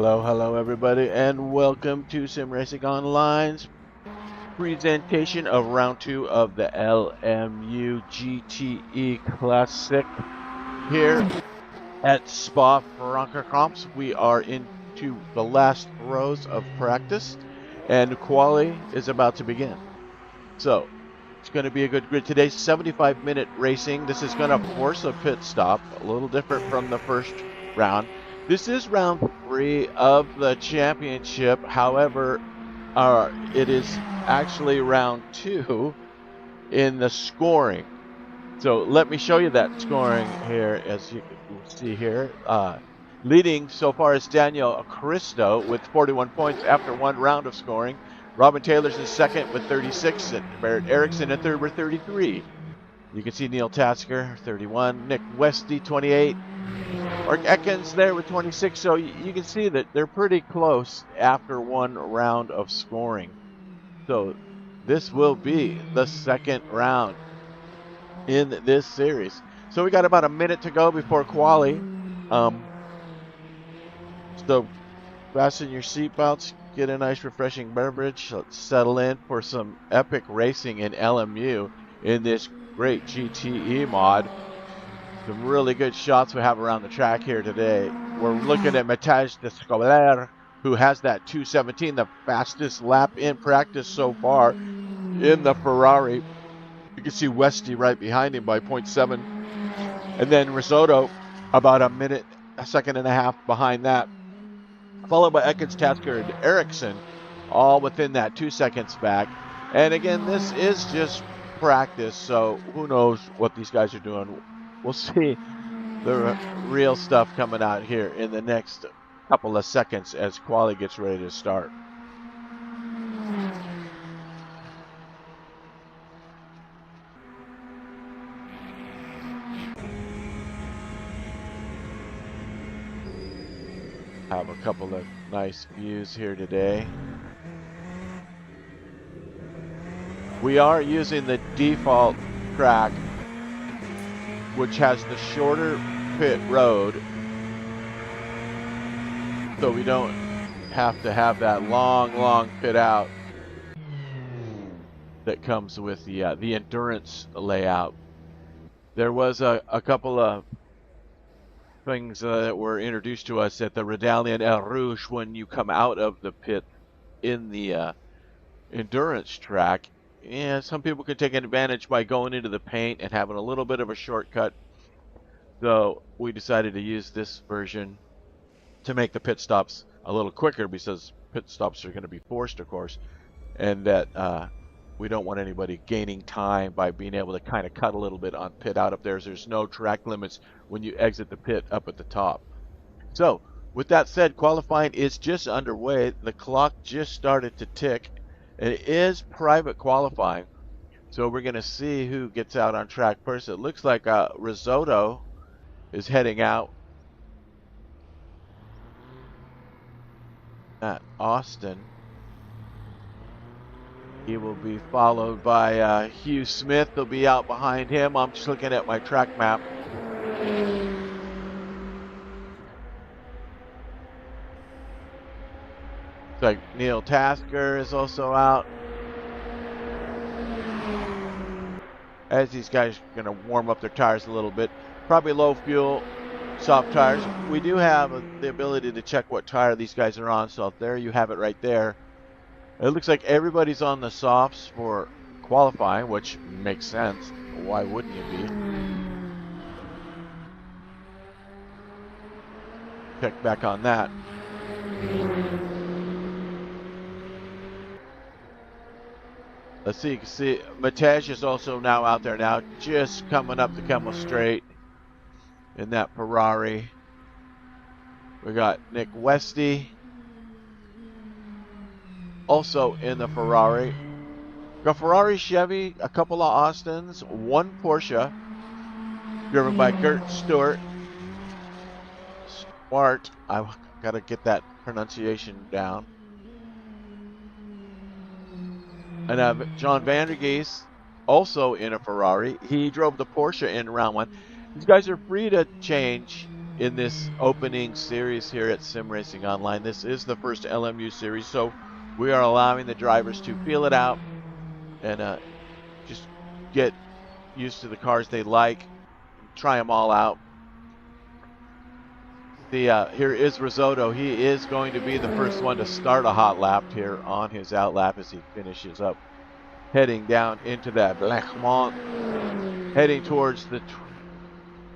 Hello everybody, and welcome to Sim Racing Online's presentation of round 2 of the LMU GTE Classic here at Spa Francorchamps. We are into the last rows of practice, and quali is about to begin. So, it's going to be a good grid today. 75-minute racing. This is going to force a pit stop, a little different from the first round. This is round 3 of the championship. However, it is actually round 2 in the scoring. So let me show you that scoring here, as you can see here. Leading so far is Daniel Cristo with 41 points after one round of scoring. Robin Taylor's in second with 36, and Barrett Erickson in third with 33. You can see Neil Tasker, 31, Nick Westy, 28, Mark Ekins there with 26. So you can see that they're pretty close after one round of scoring. So this will be the second round in this series. So we got about a minute to go before quali. So fasten your seatbelts, get a nice refreshing beverage. Let's settle in for some epic racing in LMU in this great GTE mod. Some really good shots we have around the track here today. We're looking at Matej Descoller, who has that 2:17, the fastest lap in practice so far in the Ferrari. You can see Westy right behind him by 0.7. And then Risotto about a second and a half behind that. Followed by Ekins, Tasker, and Erickson, all within that 2 seconds back. And again, this is just practice, so who knows what these guys are doing. We'll see the real stuff coming out here in the next couple of seconds as quali gets ready to start. Have a couple of nice views here today. We are using the default track, which has the shorter pit road, so we don't have to have that long pit out that comes with the endurance layout. There was a couple of things that were introduced to us at the Redalian El Rouge when you come out of the pit in the endurance track. Yeah, some people could take advantage by going into the paint and having a little bit of a shortcut. So we decided to use this version to make the pit stops a little quicker, because pit stops are going to be forced, of course, and that we don't want anybody gaining time by being able to kind of cut a little bit on pit out up there. There's no track limits when you exit the pit up at the top. So with that said, qualifying is just underway. The clock just started to tick. It is private qualifying, so we're going to see who gets out on track first. It looks like Risotto is heading out at Austin. He will be followed by Hugh Smith. He'll be out behind him. I'm just looking at my track map. It's like Neil Tasker is also out, as these guys are going to warm up their tires a little bit. Probably low fuel, soft tires. We do have the ability to check what tire these guys are on, so there you have it right there. It looks like everybody's on the softs for qualifying, which makes sense. Why wouldn't you be? Check back on that. Let's see, you can see Matej is also now out there now, just coming up the Kemmel Straight in that Ferrari. We got Nick Westy also in the Ferrari. Got Ferrari, Chevy, a couple of Austins, one Porsche, driven by Gert Stewart. Smart. I gotta get that pronunciation down. And John Vandergeest also in a Ferrari. He drove the Porsche in round 1. These guys are free to change in this opening series here at Sim Racing Online. This is the first LMU series, so we are allowing the drivers to feel it out and just get used to the cars they like, try them all out. Here is Risotto. He is going to be the first one to start a hot lap here on his out lap as he finishes up, heading down into that Blancmont, heading towards the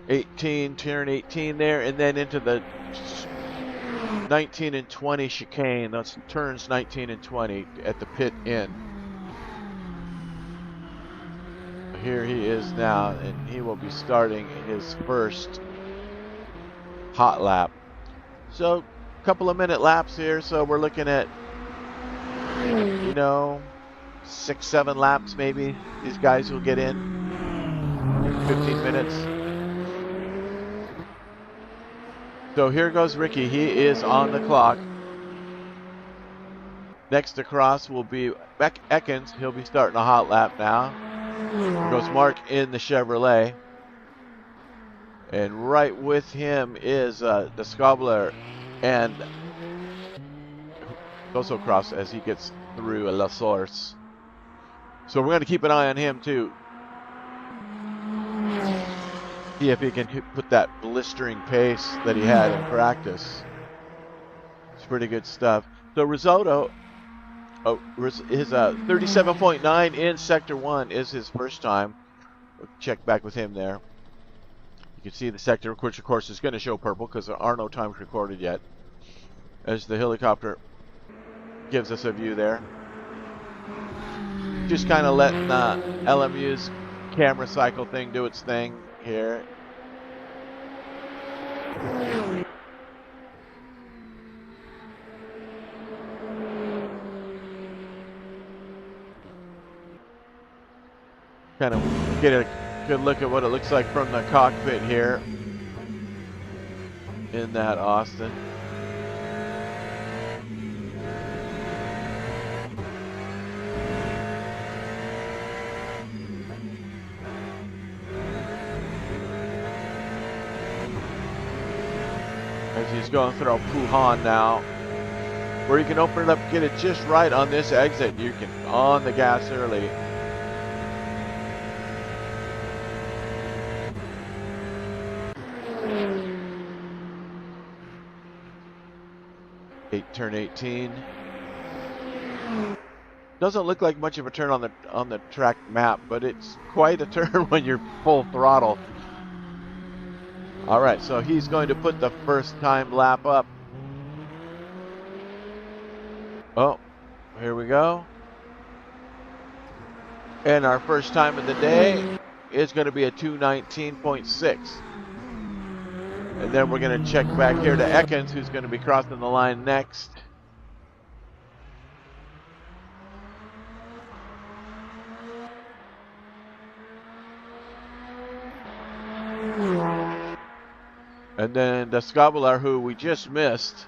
18, turn 18 there, and then into the 19 and 20 chicane. That's turns 19 and 20 at the pit end. Here he is now, and he will be starting his first hot lap. So a couple of minute laps here, so we're looking at 6-7 laps maybe these guys will get in 15 minutes. So here goes Ricky. He is on the clock. Next across will be Ekins. He'll be starting a hot lap now. Here goes Mark in the Chevrolet. And right with him is the Scobler and also across as he gets through La Source. So we're going to keep an eye on him too. See if he can put that blistering pace that he had in practice. It's pretty good stuff. So Risotto, his 37.9 in Sector 1 is his first time. We'll check back with him there. You can see the sector, which of course is going to show purple because there are no times recorded yet. As the helicopter gives us a view there. Just kind of letting LMU's camera cycle thing do its thing here. Kind of get a good look at what it looks like from the cockpit here in that Austin. As he's going through Puhan now, where you can open it up, get it just right on this exit. You can on the gas early. Turn 18. Doesn't look like much of a turn on the track map, but it's quite a turn when you're full throttle. All right, so he's going to put the first time lap up. Oh, here we go. And our first time of the day is going to be a 2:19.6. And then we're going to check back here to Ekins, who's going to be crossing the line next. And then the Scobler, who we just missed.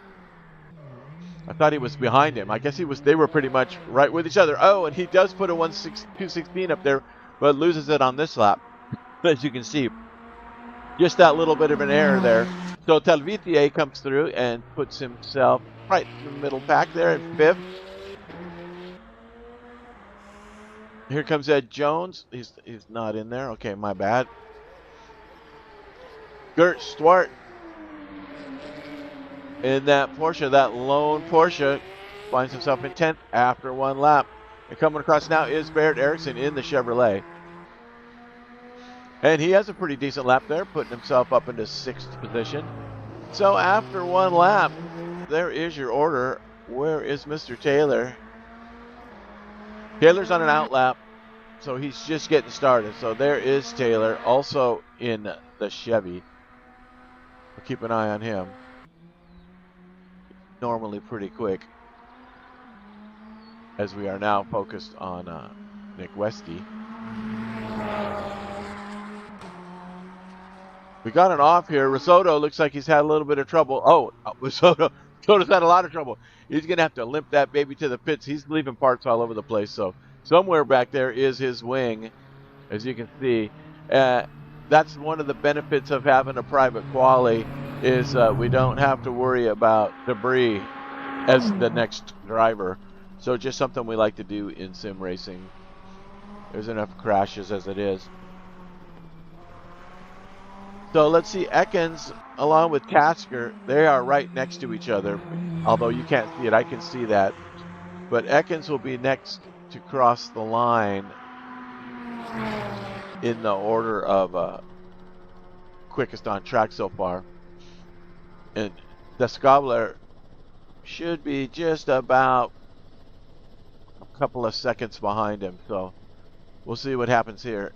I thought he was behind him. I guess they were pretty much right with each other. Oh, and he does put a 2:16 up there, but loses it on this lap. As you can see, just that little bit of an error there. So Talvitier comes through and puts himself right in the middle pack there at 5th. Here comes Ed Jones. He's not in there. Okay, my bad. Gert Swart in that Porsche, that lone Porsche, finds himself in 10th after one lap. And coming across now is Barrett Erickson in the Chevrolet. And he has a pretty decent lap there, putting himself up into 6th position. So after one lap, there is your order. Where is Mr. Taylor? Taylor's on an out lap, so he's just getting started. So there is Taylor, also in the Chevy. We'll keep an eye on him. Normally pretty quick, as we are now focused on Nick Westy. We got an off here. Risotto looks like he's had a little bit of trouble. Oh, Risotto's had a lot of trouble. He's going to have to limp that baby to the pits. He's leaving parts all over the place. So somewhere back there is his wing, as you can see. That's one of the benefits of having a private quali. is we don't have to worry about debris as the next driver. So just something we like to do in sim racing. There's enough crashes as it is. So let's see, Ekins along with Tasker, they are right next to each other. Although you can't see it, I can see that. But Ekins will be next to cross the line in the order of quickest on track so far. And the Skobler should be just about a couple of seconds behind him. So we'll see what happens here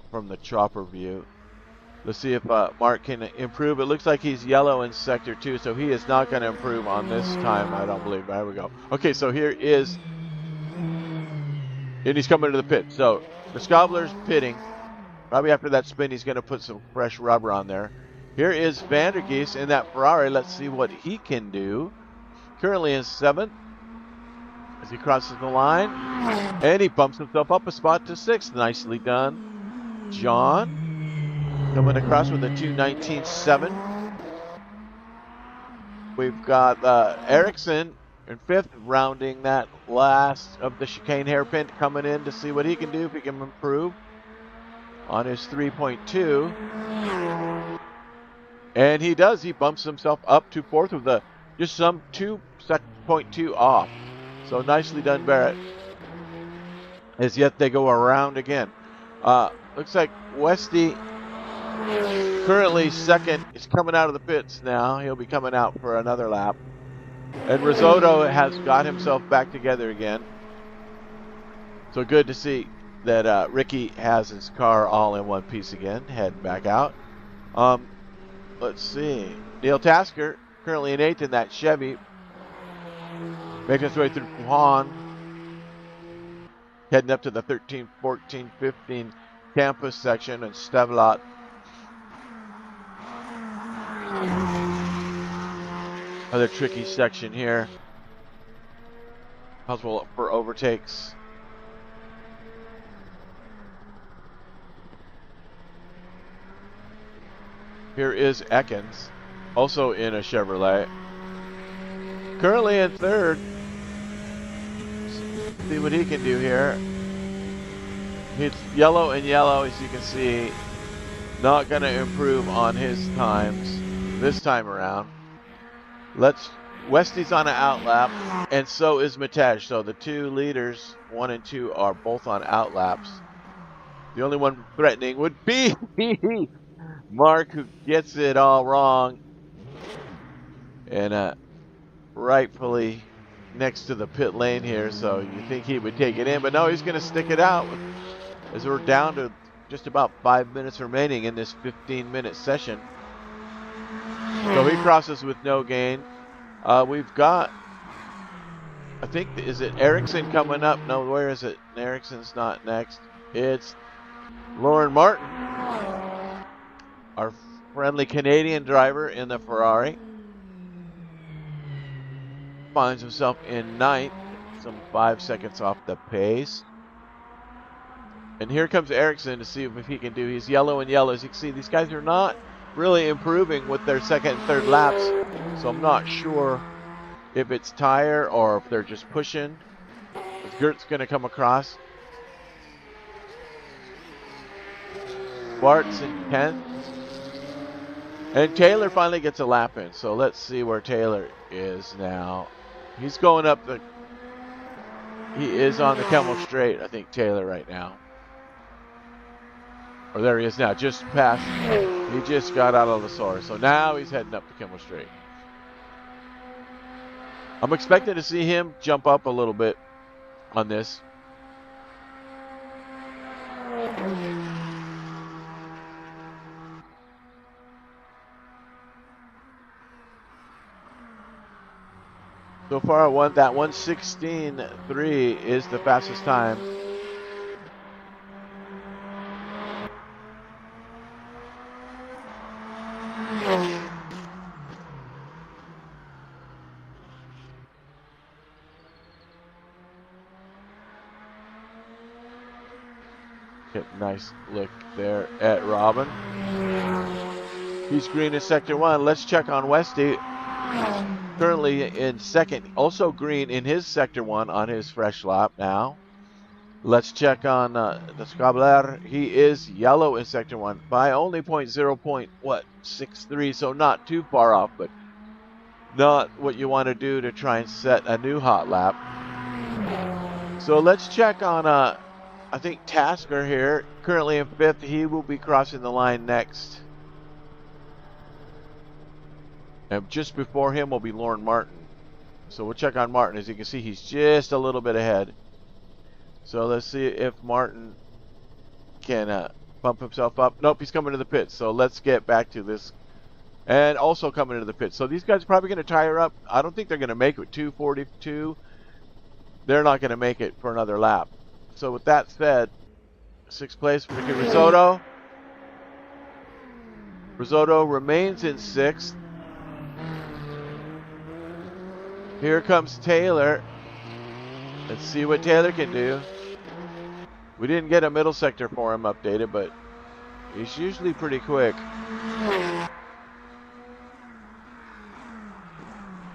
from the chopper view. Let's see if Mark can improve. It looks like he's yellow in sector 2, so he is not going to improve on this time, I don't believe. There we go. Okay, so here is, and he's coming to the pit. So the Skobler's pitting. Probably after that spin, he's going to put some fresh rubber on there. Here is Vandergeest in that Ferrari. Let's see what he can do. Currently in 7th as he crosses the line. And he bumps himself up a spot to 6th. Nicely done, John. Coming across with a 2:19.7. We've got Ericsson in 5th, rounding that last of the chicane hairpin, coming in to see what he can do, if he can improve on his 3.2. And he does. He bumps himself up to 4th with a just some 2.2 off. So nicely done, Barrett. As yet they go around again. Looks like Westy, currently 2nd, is coming out of the pits now. He'll be coming out for another lap. And Risotto has got himself back together again. So good to see that Ricky has his car all in one piece again, heading back out. Let's see. Neil Tasker, currently in 8th in that Chevy, making his way through Wuhan, heading up to the 13, 14, 15 campus section and Stavelot. Another tricky section here. Possible for overtakes. Here is Ekins, also in a Chevrolet. Currently in 3rd. See what he can do here. It's yellow and yellow, as you can see. Not going to improve on his times this time around. Westy's on an outlap, and so is Matej. So the two leaders, 1 and 2, are both on outlaps. The only one threatening would be Mark, who gets it all wrong. And rightfully next to the pit lane here, so you think he would take it in, but no, he's going to stick it out as we're down to just about 5 minutes remaining in this 15-minute session. So he crosses with no gain. We've got, I think, is it Ericsson coming up? No, where is it? Ericsson's not next. It's Lauren Martin, our friendly Canadian driver in the Ferrari. Finds himself in 9th, some 5 seconds off the pace. And here comes Ericsson to see if he can do. He's yellow and yellow. As you can see, these guys are not really improving with their 2nd and 3rd laps. So I'm not sure if it's tire or if they're just pushing. Gert's going to come across. Bart's in 10th. And Taylor finally gets a lap in. So let's see where Taylor is now. He's going up the... He is on the Kemmel Straight, I think, Taylor, right now. Or there he is now, just past. He just got out of the source. So now he's heading up the Kemmel Straight. I'm expecting to see him jump up a little bit on this. So far, that 1:16.3 is the fastest time. Get a nice look there at Robin. He's green in sector 1. Let's check on Westy. Currently in second, also green in his sector 1 on his fresh lap now. Let's check on the Scabler. He is yellow in sector 1 by only 0.63, so not too far off, but not what you want to do to try and set a new hot lap. So let's check on, I think, Tasker here, currently in 5th. He will be crossing the line next. And just before him will be Lauren Martin. So we'll check on Martin. As you can see, he's just a little bit ahead. So let's see if Martin can bump himself up. Nope, he's coming to the pits. So let's get back to this. And also coming to the pits. So these guys are probably going to tire up. I don't think they're going to make it. 2:42. They're not going to make it for another lap. So with that said, 6th place, Ricky Risotto. Risotto remains in 6th. Here comes Taylor. Let's see what Taylor can do. We didn't get a middle sector for him updated, but he's usually pretty quick.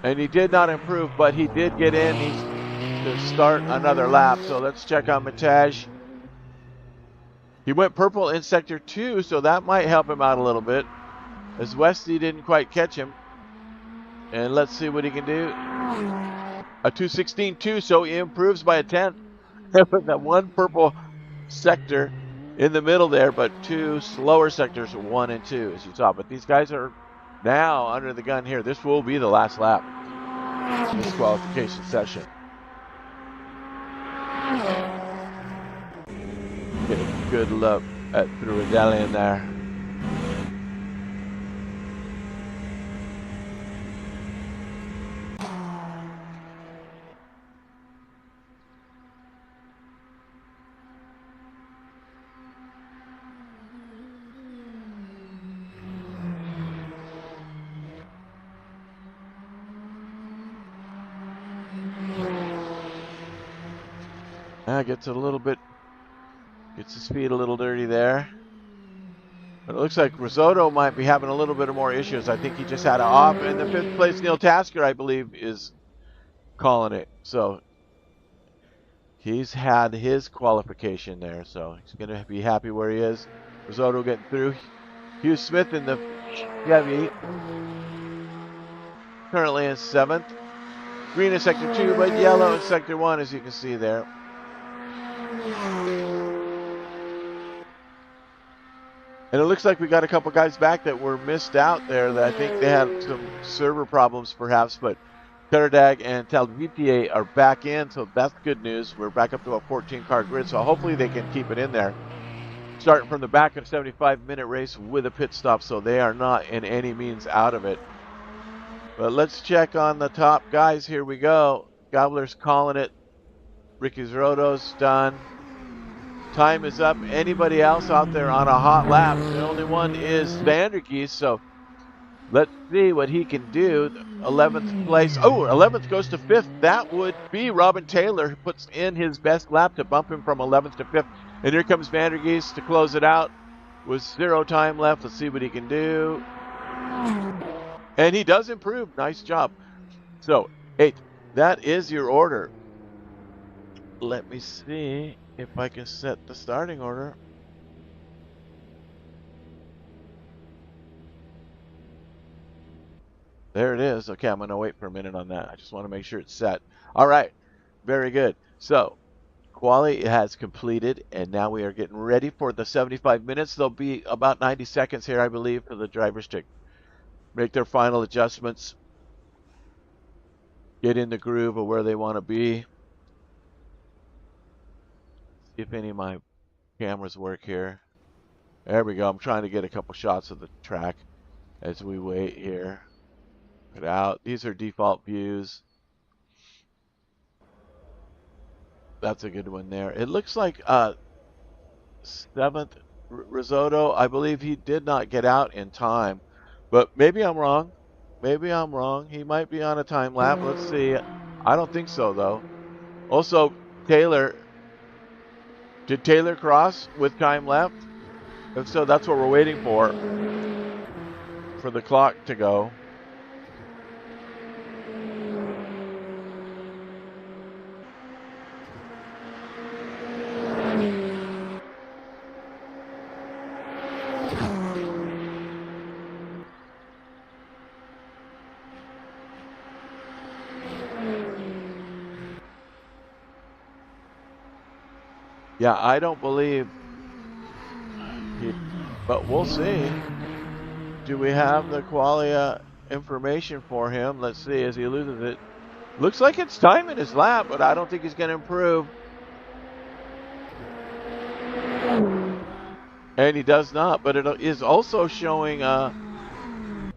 And he did not improve, but he did get in. He's to start another lap. So let's check on Mataj. He went purple in sector 2, so that might help him out a little bit, as Westy didn't quite catch him. And let's see what he can do. A 2:16.2, so he improves by a 10th. With that one purple sector in the middle there, but 2 slower sectors, 1 and 2, as you saw. But these guys are now under the gun here. This will be the last lap in this qualification session. Get a good look at through a deli in there. Gets his feet a little dirty there. But it looks like Risotto might be having a little bit of more issues. I think he just had an off. And the 5th place, Neil Tasker, I believe, is calling it. So he's had his qualification there. So he's going to be happy where he is. Risotto getting through. Hugh Smith in the Chevy. Currently in 7th. Green in sector 2, but yellow in sector 1, as you can see there. And it looks like we got a couple guys back that were missed out there. That I think they had some server problems perhaps, but Karadag and Talvitier are back in, so that's good news. We're back up to a 14-car grid, so hopefully they can keep it in there. Starting from the back in a 75-minute race with a pit stop, so they are not in any means out of it. But let's check on the top guys. Here we go. Gobbler's calling it. Ricky Risotto's done. Time is up. Anybody else out there on a hot lap? The only one is Vandergeest, so let's see what he can do. 11th place. Oh, 11th goes to 5th. That would be Robin Taylor, who puts in his best lap to bump him from 11th to 5th. And here comes Vandergeest to close it out with 0 time left. Let's see what he can do. And he does improve. Nice job. So, 8th. That is your order. Let me see if I can set the starting order. There it is. Okay, I'm going to wait for a minute on that. I just want to make sure it's set. All right. Very good. So, quali has completed, and now we are getting ready for the 75 minutes. There'll be about 90 seconds here, I believe, for the drivers to make their final adjustments, get in the groove of where they want to be. See if any of my cameras work here. There we go. I'm trying to get a couple shots of the track as we wait here. Put out. These are default views. That's a good one there. It looks like 7th Risotto. I believe he did not get out in time, but maybe I'm wrong. Maybe I'm wrong. He might be on a time lap. Let's see. I don't think so though. Also, Taylor. Did Taylor cross with time left? If so, that's what we're waiting for. for the clock to go. Yeah, I don't believe but we'll see. Do we have the qualia information for him? Let's see as he loses it. Looks like it's time in his lap, but I don't think he's going to improve. And he does not, but it is also showing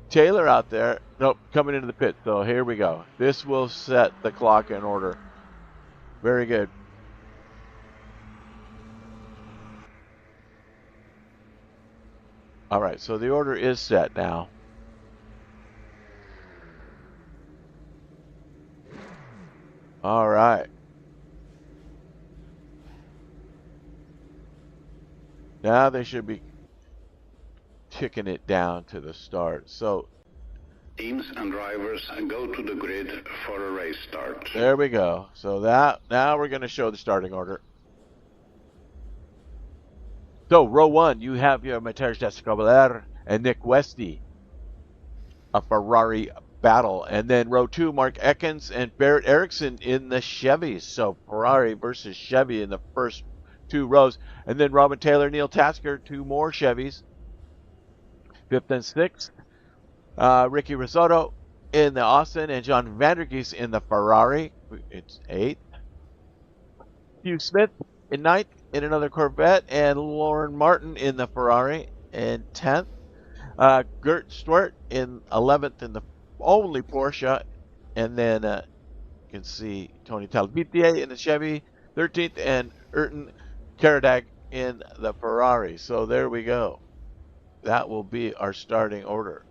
Taylor out there. Nope, coming into the pit. So here we go. This will set the clock in order. Very good. All right, so the order is set now. All right. Now they should be kicking it down to the start. So teams and drivers go to the grid for a race start. There we go. So now we're going to show the starting order. So row 1, you have your Matej Descobler and Nick Westy, a Ferrari battle. And then row 2, Mark Ekens and Barrett Erickson in the Chevys. So Ferrari versus Chevy in the first 2 rows. And then Robin Taylor, Neil Tasker, 2 more Chevys. 5th and 6th, Ricky Risotto in the Austin and John Vandergeest in the Ferrari. It's 8th. Hugh Smith in 9th in another Corvette, and Lauren Martin in the Ferrari in 10th. Gert Stewart in 11th in the only Porsche, and then you can see Tony Talbitier in the Chevy 13th, and Ayrton Karadag in the Ferrari. So there we go. That will be our starting order.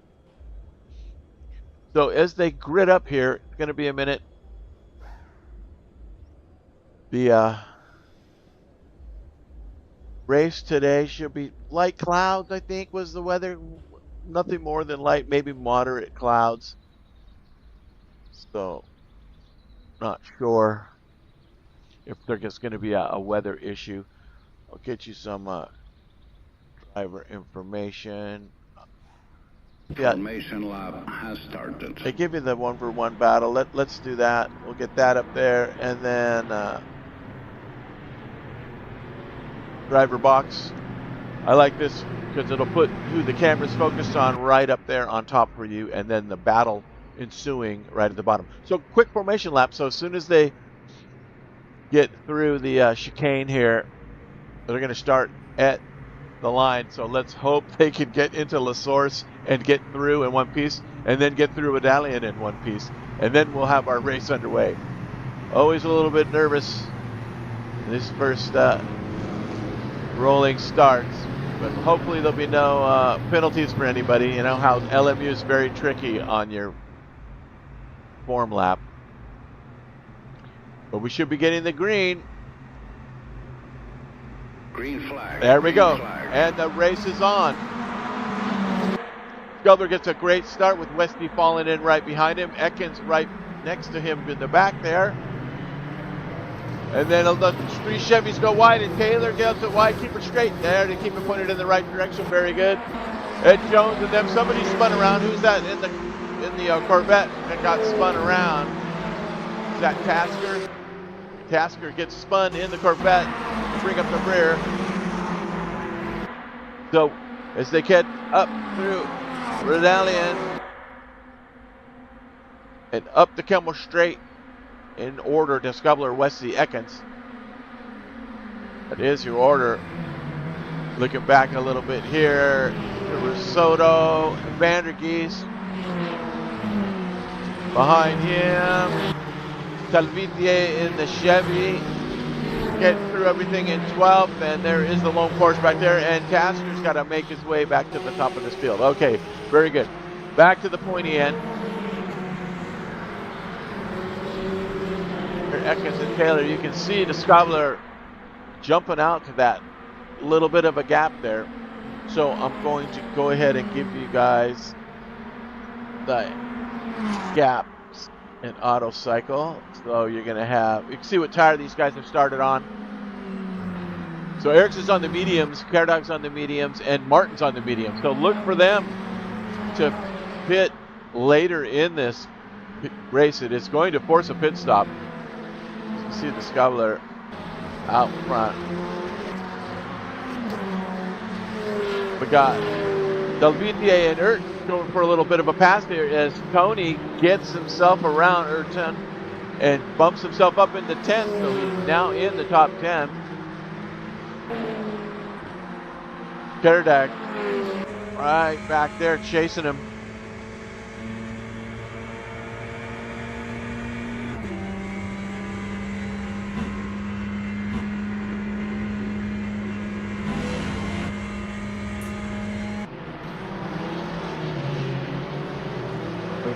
So as they grid up here, it's going to be a minute. The race today should be light clouds, I think, was the weather. Nothing more than light, maybe moderate clouds. So, not sure if there's going to be a weather issue. I'll get you some driver information. Formation lap has started. They give you the 1-for-1 battle. Let's do that. We'll get that up there, and then driver box. I like this because it'll put who the camera's focused on right up there on top for you, and then the battle ensuing right at the bottom. So quick formation lap. So as soon as they get through the chicane here, they're going to start at the line. So let's hope they can get into La Source and get through in one piece, and then get through Medallion in one piece, and then we'll have our race underway. Always a little bit nervous this first rolling starts, but hopefully there'll be no penalties for anybody. You know how LMU is very tricky on your form lap. But we should be getting the green. Green flag. There we go. Flag. And the race is on. Gubler gets a great start with Westy falling in right behind him. Ekins right next to him in the back there. And then the 3 Chevys go wide, and Taylor gets it wide. Keep it straight there to keep it pointed in the right direction. Very good. Ed Jones and them. Somebody spun around. Who's that in the Corvette that got spun around? Is that Tasker? Tasker gets spun in the Corvette to bring up the rear. So as they get up through Medallion and up the Kemmel Straight in order, Descobler, Westy, Ekins. That is your order. Looking back a little bit here to Risotto, Vandergeest. Behind him, Talbitier in the Chevy. Getting through everything in 12th, and there is the lone Porsche back there, and Tasker's got to make his way back to the top of this field. Okay, very good. Back to the pointy end. Here, Ekins and Taylor, you can see the Descobler jumping out to that little bit of a gap there. So I'm going to go ahead and give you guys the gaps in auto cycle. So you're going to have, you can see what tire these guys have started on. So Ericsson's on the mediums, Caradog's on the mediums, and Martin's on the mediums. So look for them to pit later in this race. It is going to force a pit stop. You can see the Scobbler out front. We got Delvitier and Ert going for a little bit of a pass here as Tony gets himself around Erton and bumps himself up into 10th, so he's now in the top 10. Caradag right back there chasing him.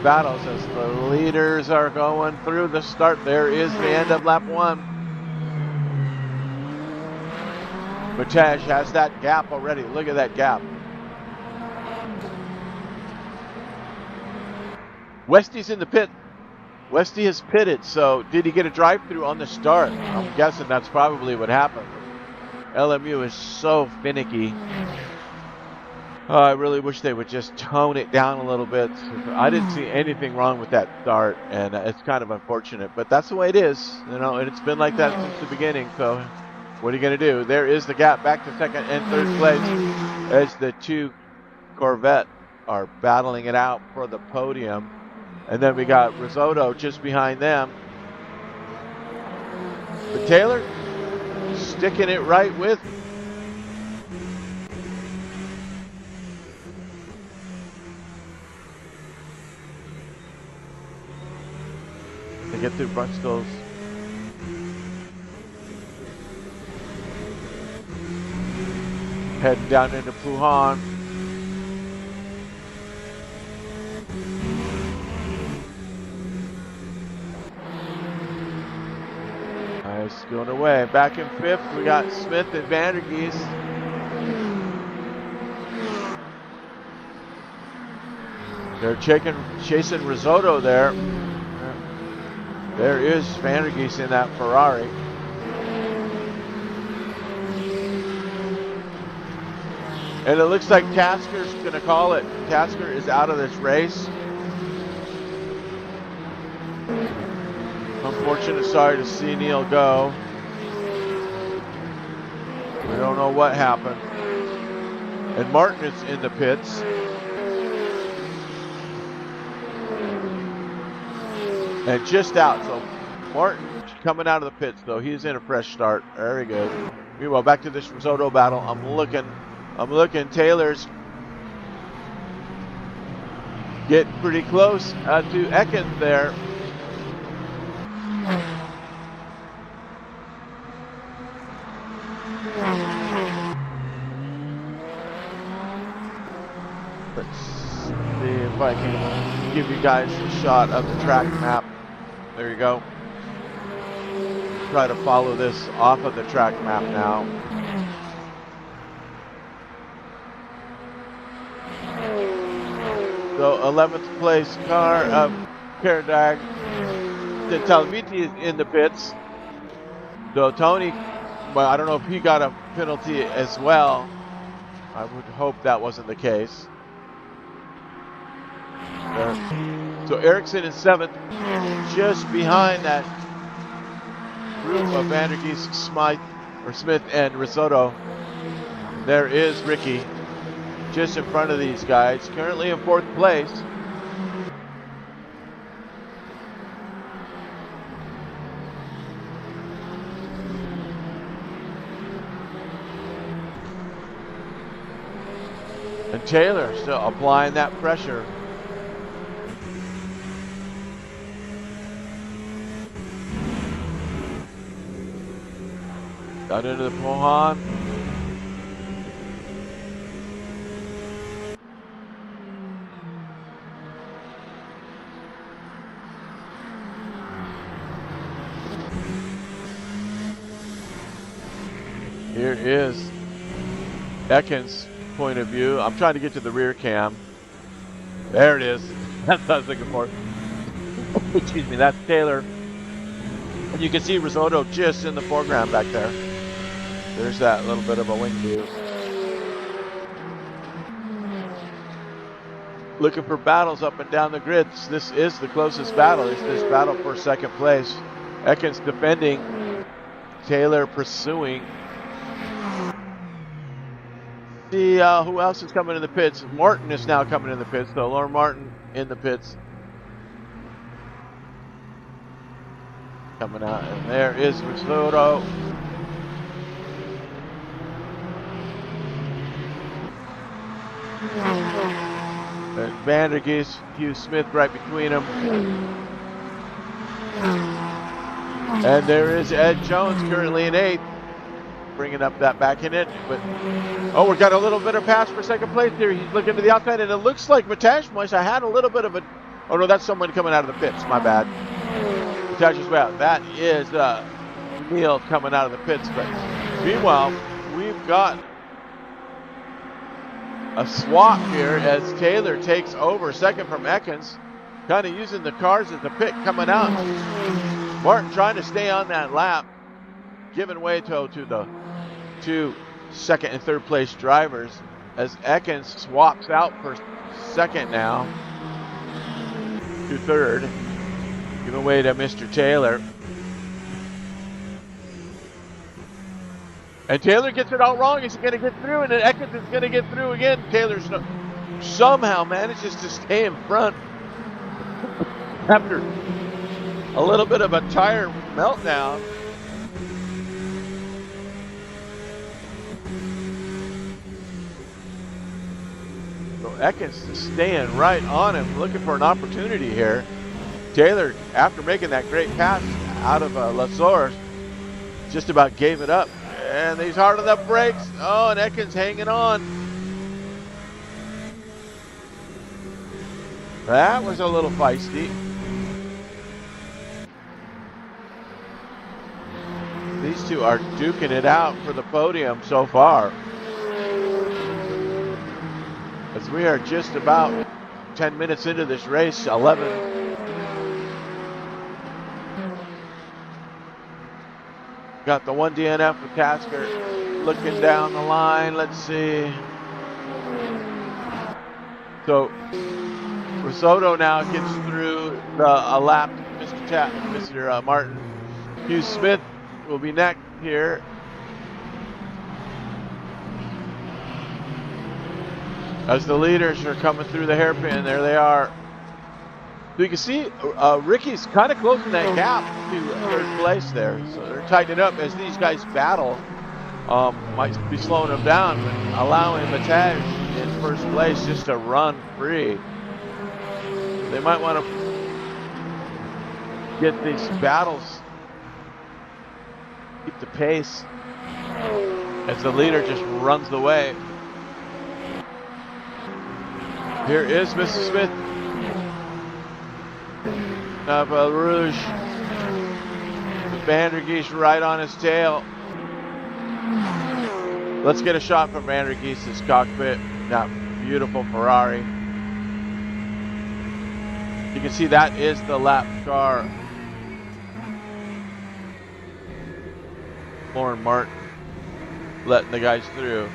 Battles as the leaders are going through the start. There is the end of lap 1. Matej has that gap already. Look at that gap. Westy's in the pit. Westy has pitted, so did he get a drive-through on the start? I'm guessing that's probably what happened. LMU is so finicky. I really wish they would just tone it down a little bit. I didn't see anything wrong with that start, and it's kind of unfortunate, but that's the way it is, you know, and it's been like that since the beginning, so what are you going to do? There is the gap back to second and third place as the two Corvette are battling it out for the podium, and then we got Risotto just behind them. But Taylor sticking it right with to get through Brunskill's. Heading down into Puhan. Nice, going away. Back in 5th, we got Smith and Vandergeest. They're chasing Risotto there. There is Vandergeest in that Ferrari. And it looks like Tasker's going to call it. Tasker is out of this race. Unfortunate, sorry to see Neil go. We don't know what happened. And Martin is in the pits. And just out, so Martin coming out of the pits, though. He's in a fresh start. Very good. Meanwhile, back to this Risotto battle. I'm looking. Taylor's getting pretty close to Ecken there. Let's see if I can give you guys a shot of the track map. There you go. Try to follow this off of the track map now. So 11th place car of Caradag. The Talviti is in the pits. So Tony, well, I don't know if he got a penalty as well. I would hope that wasn't the case. So Ericsson is 7th, just behind that group of Vandergeest, Smith, and Risotto. There is Ricky, just in front of these guys, currently in 4th place. And Taylor still applying that pressure. Got into the Pohan. Here is Ekken's point of view. I'm trying to get to the rear cam. There it is. That's what I was looking for. Excuse me, that's Taylor. And you can see Risotto just in the foreground back there. There's that little bit of a wing view. Looking for battles up and down the grids. This is the closest battle. It's this battle for second place. Ekins defending. Taylor pursuing. See who else is coming in the pits. Martin is now coming in the pits. So Lauren Martin in the pits. Coming out. And there is Risotto. And Vandergeest, Hugh Smith right between them. And there is Ed Jones currently in 8th. Bringing up that back in it. But oh, we got a little bit of pass for second place here. He's looking to the outside, and it looks like Matash Moise. I had a little bit of a... Oh, no, that's someone coming out of the pits. My bad. Matash is well. That is Neil coming out of the pits. But meanwhile, we've got a swap here as Taylor takes over second from Ekins, kind of using the cars as a pit coming out. Martin trying to stay on that lap, giving way to the two second and third place drivers as Ekins swaps out for second now to third, giving way to Mr. Taylor. And Taylor gets it all wrong. He's going to get through, and then Ekins is going to get through again. Taylor somehow manages to stay in front after a little bit of a tire meltdown. So Ekins is staying right on him, looking for an opportunity here. Taylor, after making that great pass out of Lasor, just about gave it up. And he's hard on the brakes. Oh, and Ekins hanging on. That was a little feisty. These two are duking it out for the podium so far. As we are just about 10 minutes into this race, 11. Got the one DNF with Tasker looking down the line. Let's see. So Risotto now gets through a lap. Mr. Martin. Hugh Smith will be next here. As the leaders are coming through the hairpin, there they are. So you can see Ricky's kind of closing that gap to third place there. So they're tightening up as these guys battle. Might be slowing them down, but allowing Mataj in first place just to run free. They might want to get these battles, keep the pace as the leader just runs away. Here is Mr. Smith. Nava Rouge. Vandergeest right on his tail. Let's get a shot from Vandergeest's cockpit. That beautiful Ferrari. You can see that is the lap car. Lauren Martin letting the guys through.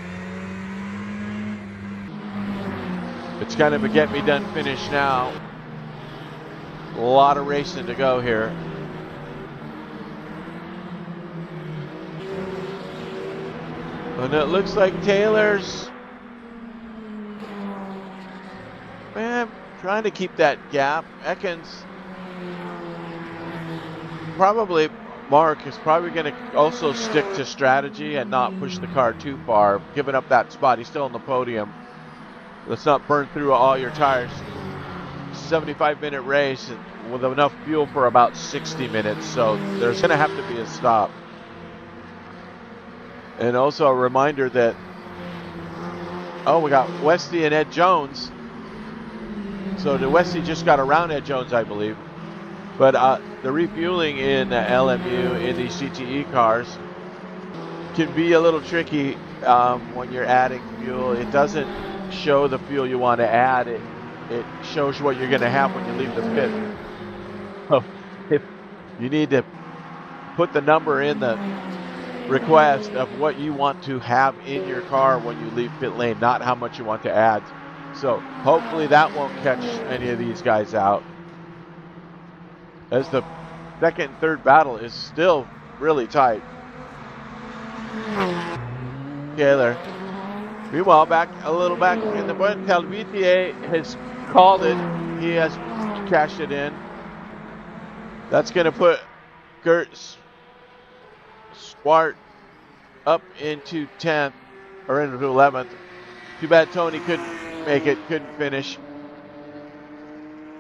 It's kind of a get-me-done finish now. A lot of racing to go here. And it looks like Taylor's trying to keep that gap. Ekins probably, Mark is probably going to also stick to strategy and not push the car too far, giving up that spot. He's still on the podium. Let's not burn through all your tires. 75-minute race with enough fuel for about 60 minutes, so there's going to have to be a stop. And also a reminder that, we got Westy and Ed Jones. So the Westy just got around Ed Jones, I believe. But the refueling in LMU in these GTE cars can be a little tricky when you're adding fuel. It doesn't show the fuel you want to add. it shows you what you're going to have when you leave the pit. So if you need to put the number in the request of what you want to have in your car when you leave pit lane, not how much you want to add. So hopefully that won't catch any of these guys out, as the second and third battle is still really tight. Taylor. Meanwhile, back in the point, Calvitier has called it. He has cashed it in. That's going to put Gert Swart up into 10th, or into 11th. Too bad Tony couldn't make it, couldn't finish.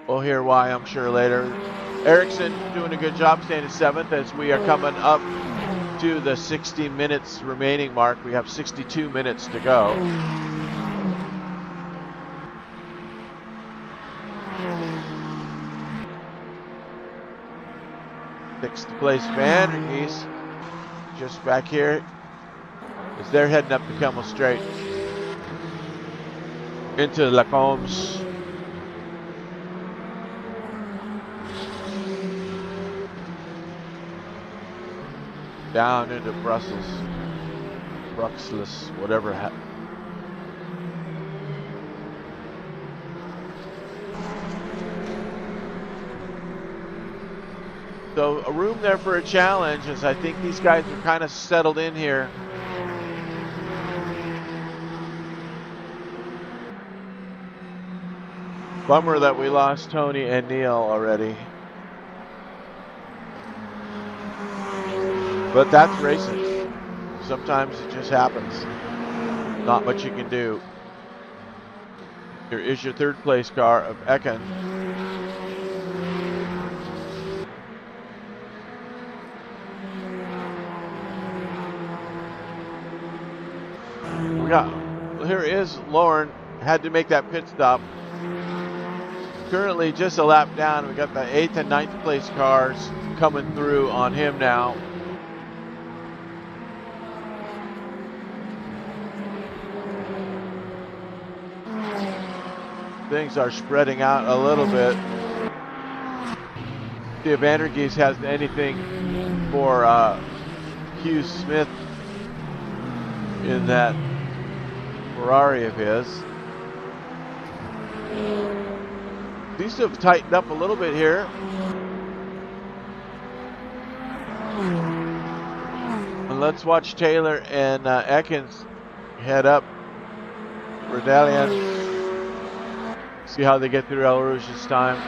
We'll hear why, I'm sure, later. Erickson doing a good job staying in 7th as we are coming up to the 60 minutes remaining mark. We have 62 minutes to go. Sixth place Vandergeese just back here as they're heading up the Kemmel Straight into Lacombs. Down into Brussels, whatever. So a room there for a challenge, as I think these guys are kind of settled in here. Bummer that we lost Tony and Neil already. But that's racing. Sometimes it just happens. Not much you can do. Here is your third place car of Ecken. Here is Lauren, had to make that pit stop. Currently just a lap down. We got the 8th and 9th place cars coming through on him now. Things are spreading out a little bit. See if Vandergeese has anything for Hugh Smith in that Ferrari of his. These have tightened up a little bit here. And let's watch Taylor and Ekins head up Redalian. See how they get through El Rouge this time.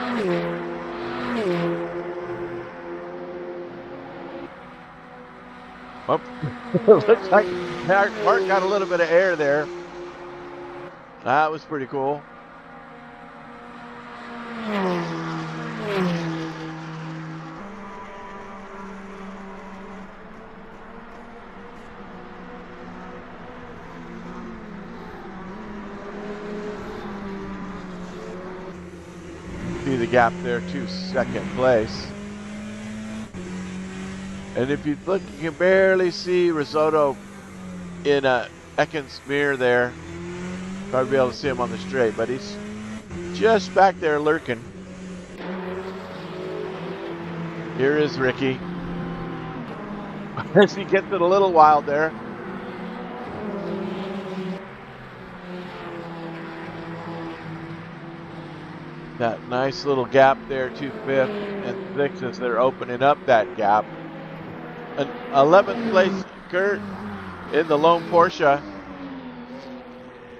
Oh, looks like Mark got a little bit of air there. That was pretty cool. See the gap there to second place. And if you look, you can barely see Risotto in Ekins' mirror there. Probably be able to see him on the straight, but he's just back there lurking. Here is Ricky. As he gets it a little wild there. That nice little gap there to 5th and 6th as they're opening up that gap. An 11th place Kurt in the lone Porsche.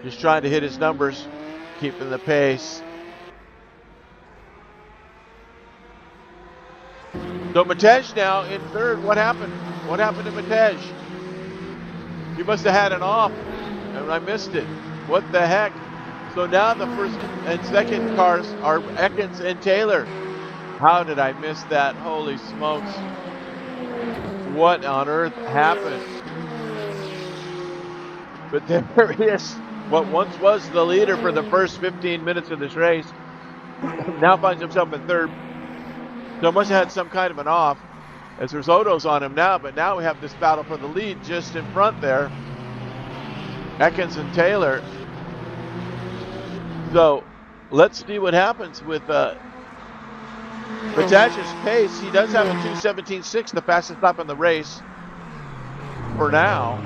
Just trying to hit his numbers, keeping the pace. So Matej now in 3rd. What happened? What happened to Matej? He must have had an off and I missed it. What the heck? So now the 1st and 2nd cars are Ekins and Taylor. How did I miss that? Holy smokes. What on earth happened? But there he is. What once was the leader for the first 15 minutes of this race now finds himself in 3rd. So must have had some kind of an off, as Risotto's on him now, but now we have this battle for the lead just in front there. Ekins and Taylor. So let's see what happens with Bataj's pace. He does have a 2:17.6, the fastest lap in the race for now.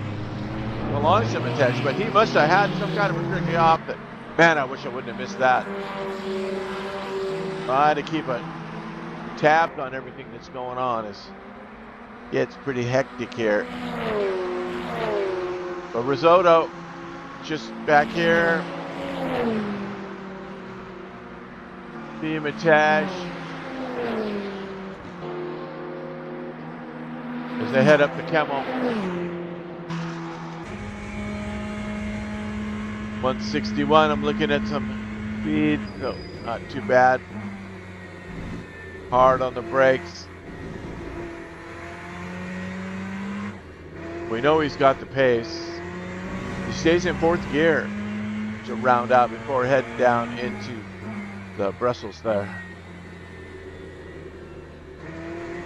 Belongs to Bataj, but he must have had some kind of a tricky off that. Man, I wish I wouldn't have missed that. Trying to keep a tabs on everything that's going on is gets pretty hectic here. But Risotto just back here. Bataj as they head up the Kemmel. 161. I'm looking at some speed, so not too bad. Hard on the brakes. We know he's got the pace. He stays in 4th gear to round out before heading down into the Brussels there.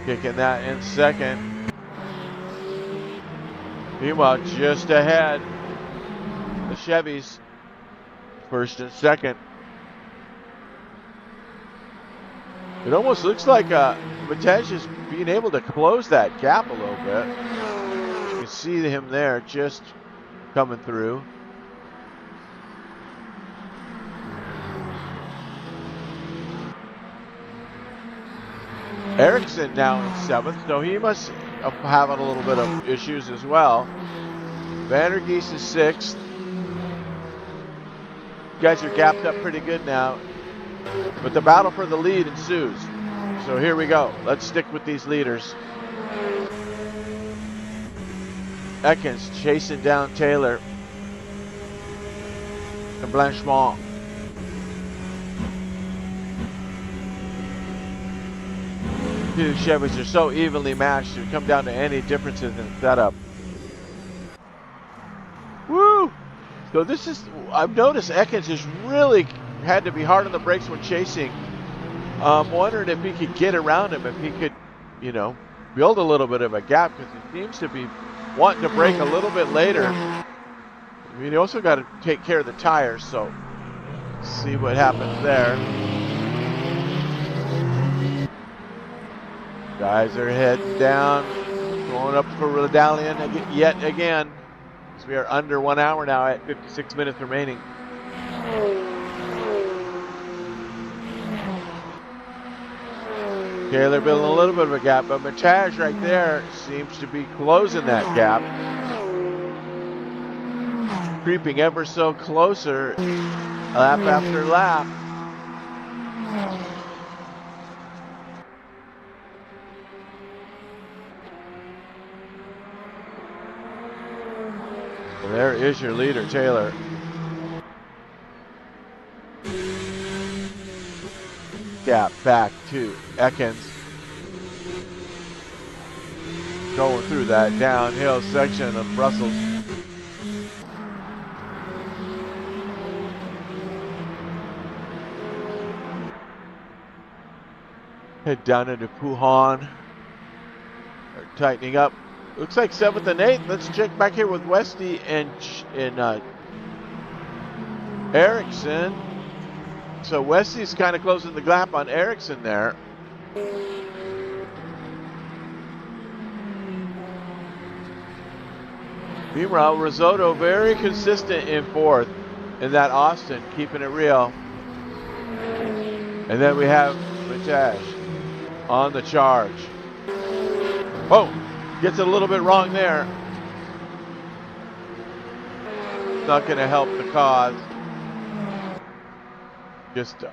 Kicking that in 2nd. Meanwhile, just ahead, the Chevys, 1st and 2nd. It almost looks like Bataj is being able to close that gap a little bit. You can see him there just coming through. Ericsson now in 7th, so he must have having a little bit of issues as well. Vandergeest is 6th. Guys are gapped up pretty good now, but the battle for the lead ensues. So here we go. Let's stick with these leaders. Ekins chasing down Taylor and Blanchemont. Two Chevys are so evenly matched, it come down to any differences in setup. Woo! So this is, I've noticed Ekins has really had to be hard on the brakes when chasing. I'm wondering if he could get around him, if he could, you know, build a little bit of a gap, because he seems to be wanting to brake a little bit later. I mean, he also got to take care of the tires, so see what happens there. Guys are heading down, going up for Redalion yet again. So we are under 1 hour now at 56 minutes remaining. Taylor building a little bit of a gap, but Bataj right there seems to be closing that gap. Creeping ever so closer, lap after lap. Well, there is your leader, Taylor. Gap back to Ekins. Going through that downhill section of Brussels. Head down into Puhan. They're tightening up. Looks like 7th and 8th. Let's check back here with Westy and Ericsson. So Westy's kind of closing the gap on Ericsson there. Meanwhile, Risotto very consistent in 4th in that Austin, keeping it real. And then we have Bataj on the charge. Oh, gets it a little bit wrong there. Not going to help the cause. Just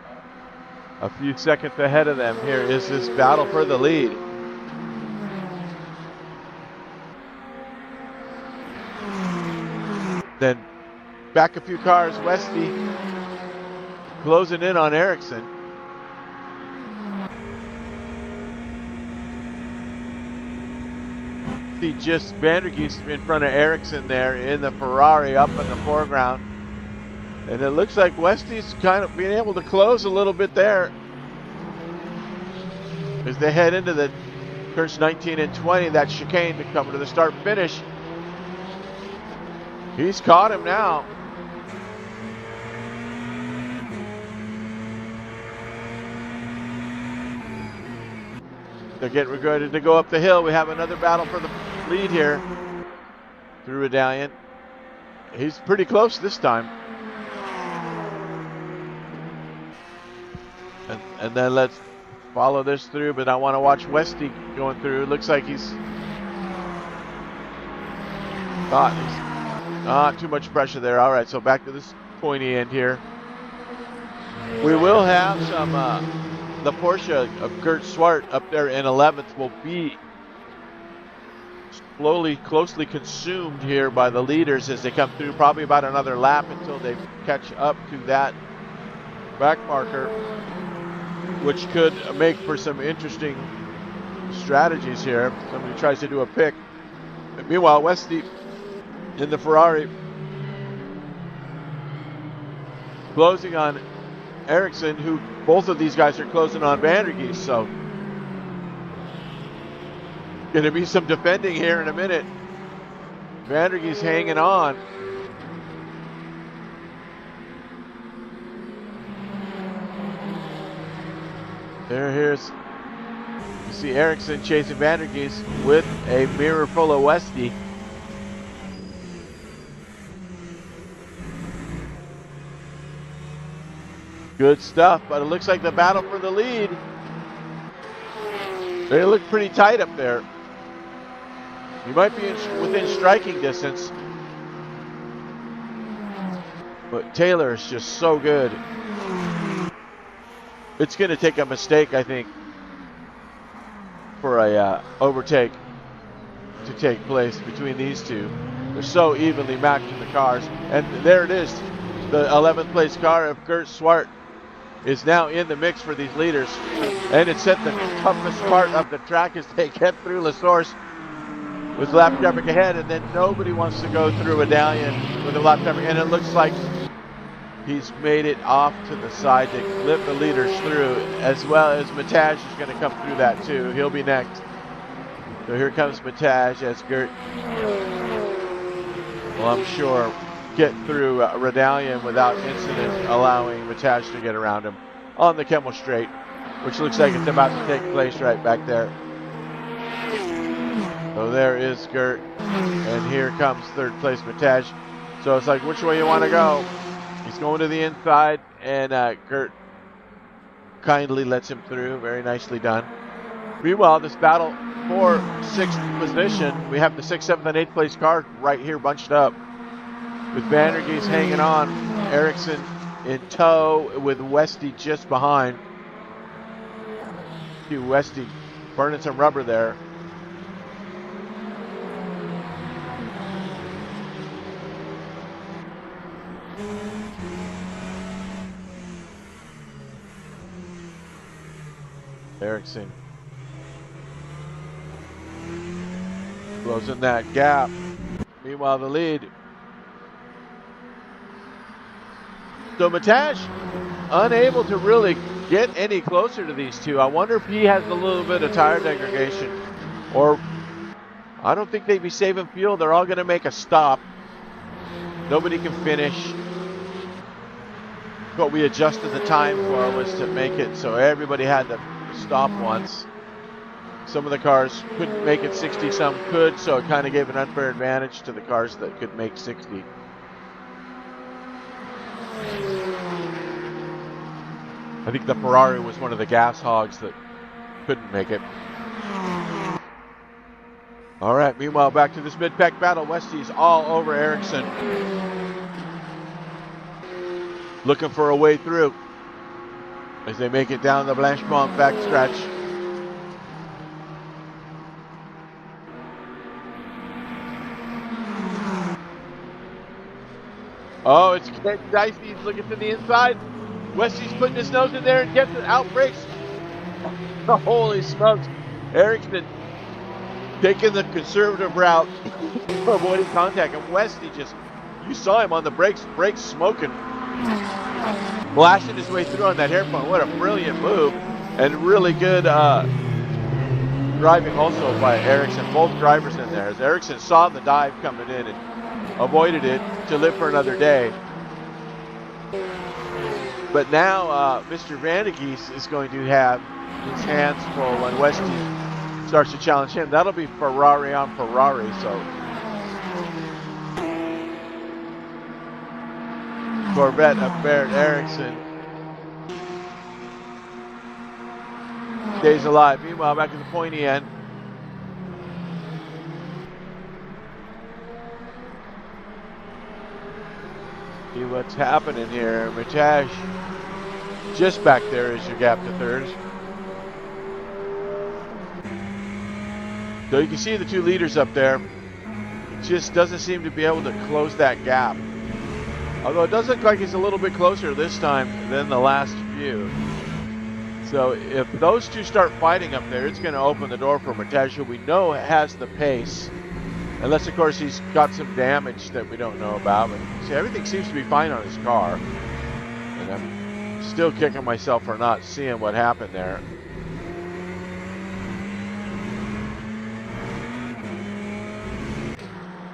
a few seconds ahead of them. Here is this battle for the lead. Then back a few cars, Westy closing in on Ericsson. See just Vandergeest in front of Ericsson there in the Ferrari up in the foreground. And it looks like Westy's kind of being able to close a little bit there as they head into the turns 19 and 20, that chicane to come to the start finish. He's caught him now. They're getting ready to go up the hill. We have another battle for the lead here through Redalian. He's pretty close this time. And then let's follow this through, but I want to watch Westy going through. It looks like he's not too much pressure there. All right, so back to this pointy end here. We will have some, the Porsche of Gert Swart up there in 11th will be closely consumed here by the leaders as they come through. Probably about another lap until they catch up to that back marker, which could make for some interesting strategies here. Somebody tries to do a pick. But meanwhile, Westy in the Ferrari closing on Ericsson, who both of these guys are closing on Vandergeest, so going to be some defending here in a minute. Vandergeest hanging on. Here's you see Ericsson chasing Vandergeest with a mirror full of Westy. Good stuff, but it looks like the battle for the lead. They look pretty tight up there. You might be within striking distance, but Taylor is just so good. It's going to take a mistake, I think, for a overtake to take place between these two. They're so evenly matched in the cars. And there it is. The 11th place car of Gert Swart is now in the mix for these leaders. And it's at the toughest part of the track as they get through La Source with lap traffic ahead. And then nobody wants to go through Redalian with a lap traffic. And it looks like he's made it off to the side to clip the leaders through, as well as Mataj is going to come through that too. He'll be next. So here comes Mataj as Gert, well, I'm sure, get through Redalian without incident, allowing Mataj to get around him on the Kemmel Straight, which looks like it's about to take place right back there. So there is Gert, and here comes third place Mataj. So it's like, which way you want to go? He's going to the inside, and Gert kindly lets him through. Very nicely done. Meanwhile, this battle for 6th position, we have the 6th, 7th, and 8th place car right here bunched up, with Vandergeest hanging on, Ericsson in tow, with Westy just behind. See Westy burning some rubber there. Ericsson closing that gap. Meanwhile, the lead. So Mataj unable to really get any closer to these two. I wonder if he has a little bit of tire degradation, or I don't think they'd be saving fuel. They're all going to make a stop. Nobody can finish. What we adjusted the time for was to make it so everybody had to stop once. Some of the cars couldn't make it 60, some could, so it kind of gave an unfair advantage to the cars that could make 60. I think the Ferrari was one of the gas hogs that couldn't make it. All right, meanwhile, back to this mid-pack battle. Westy's all over Ericsson, looking for a way through as they make it down the Blanchemont backstretch. Oh, it's getting dicey. He's looking to the inside. Westy's putting his nose in there and gets it. Out brakes. Holy smokes. Ericsson taking the conservative route, avoiding contact. And Westy just, you saw him on the brakes smoking, blasting his way through on that hairpin. What a brilliant move. And really good driving also by Ericsson. Both drivers in there. As Ericsson saw the dive coming in and avoided it to live for another day. But now Mr. Vandergeest is going to have his hands full when Westy starts to challenge him. That'll be Ferrari on Ferrari, so Corvette of Barrett Erickson stays alive. Meanwhile, back at the pointy end, see what's happening here. Mataj just back there is your gap to third. So you can see the two leaders up there. It just doesn't seem to be able to close that gap. Although it does look like he's a little bit closer this time than the last few. So if those two start fighting up there, it's going to open the door for Mataj, who we know has the pace. Unless, of course, he's got some damage that we don't know about. But see, everything seems to be fine on his car. And I'm still kicking myself for not seeing what happened there.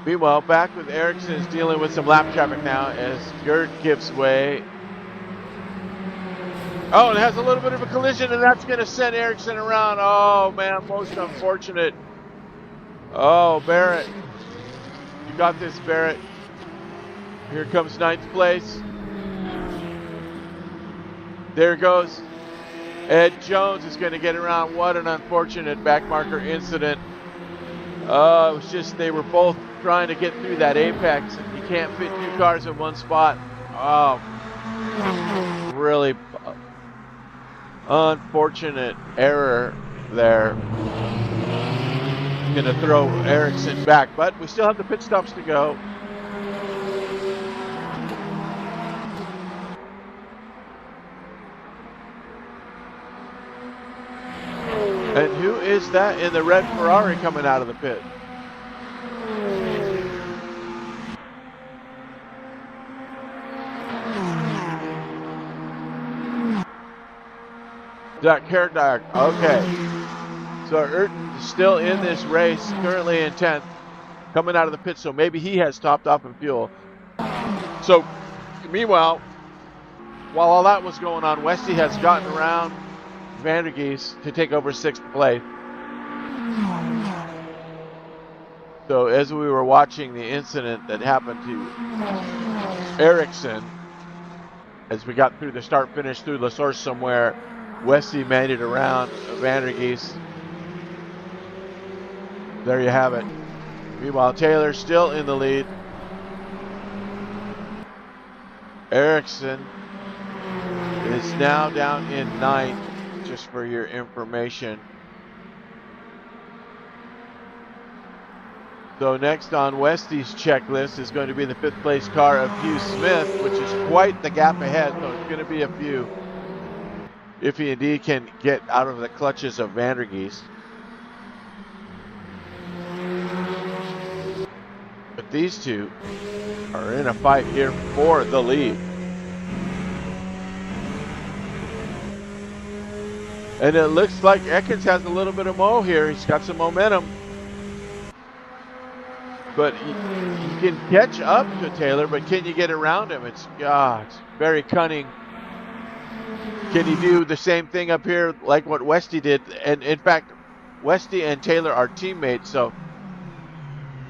Meanwhile, back with Ericsson is dealing with some lap traffic now as Gert gives way. Oh, it has a little bit of a collision, and that's going to send Ericsson around. Oh, man, most unfortunate. Oh, Barrett. You got this, Barrett. Here comes ninth place. There goes. Ed Jones is going to get around. What an unfortunate backmarker incident. It was just they were both trying to get through that apex, and you can't fit two cars in one spot. Oh, really unfortunate error there. Going to throw Ericsson back, but we still have the pit stops to go. And who is that in the red Ferrari coming out of the pit? Zach Kerrdog. Okay. So Ayrton is still in this race, currently in 10th, coming out of the pit, so maybe he has topped off in fuel. So, meanwhile, while all that was going on, Westy has gotten around Vandergeest to take over 6th place. So as we were watching the incident that happened to Ericsson, as we got through the start-finish through La Source somewhere, Westy made it around Vandergeest. There you have it. Meanwhile, Taylor still in the lead. Ericsson is now down in 9th, just for your information. So next on Westy's checklist is going to be the 5th place car of Hugh Smith, which is quite the gap ahead, so it's going to be a few if he indeed can get out of the clutches of Vandergeest. But these two are in a fight here for the lead. And it looks like Ekins has a little bit of mo here. He's got some momentum. But he can catch up to Taylor, but can you get around him? It's very cunning. Can he do the same thing up here like what Westy did? And in fact, Westy and Taylor are teammates, so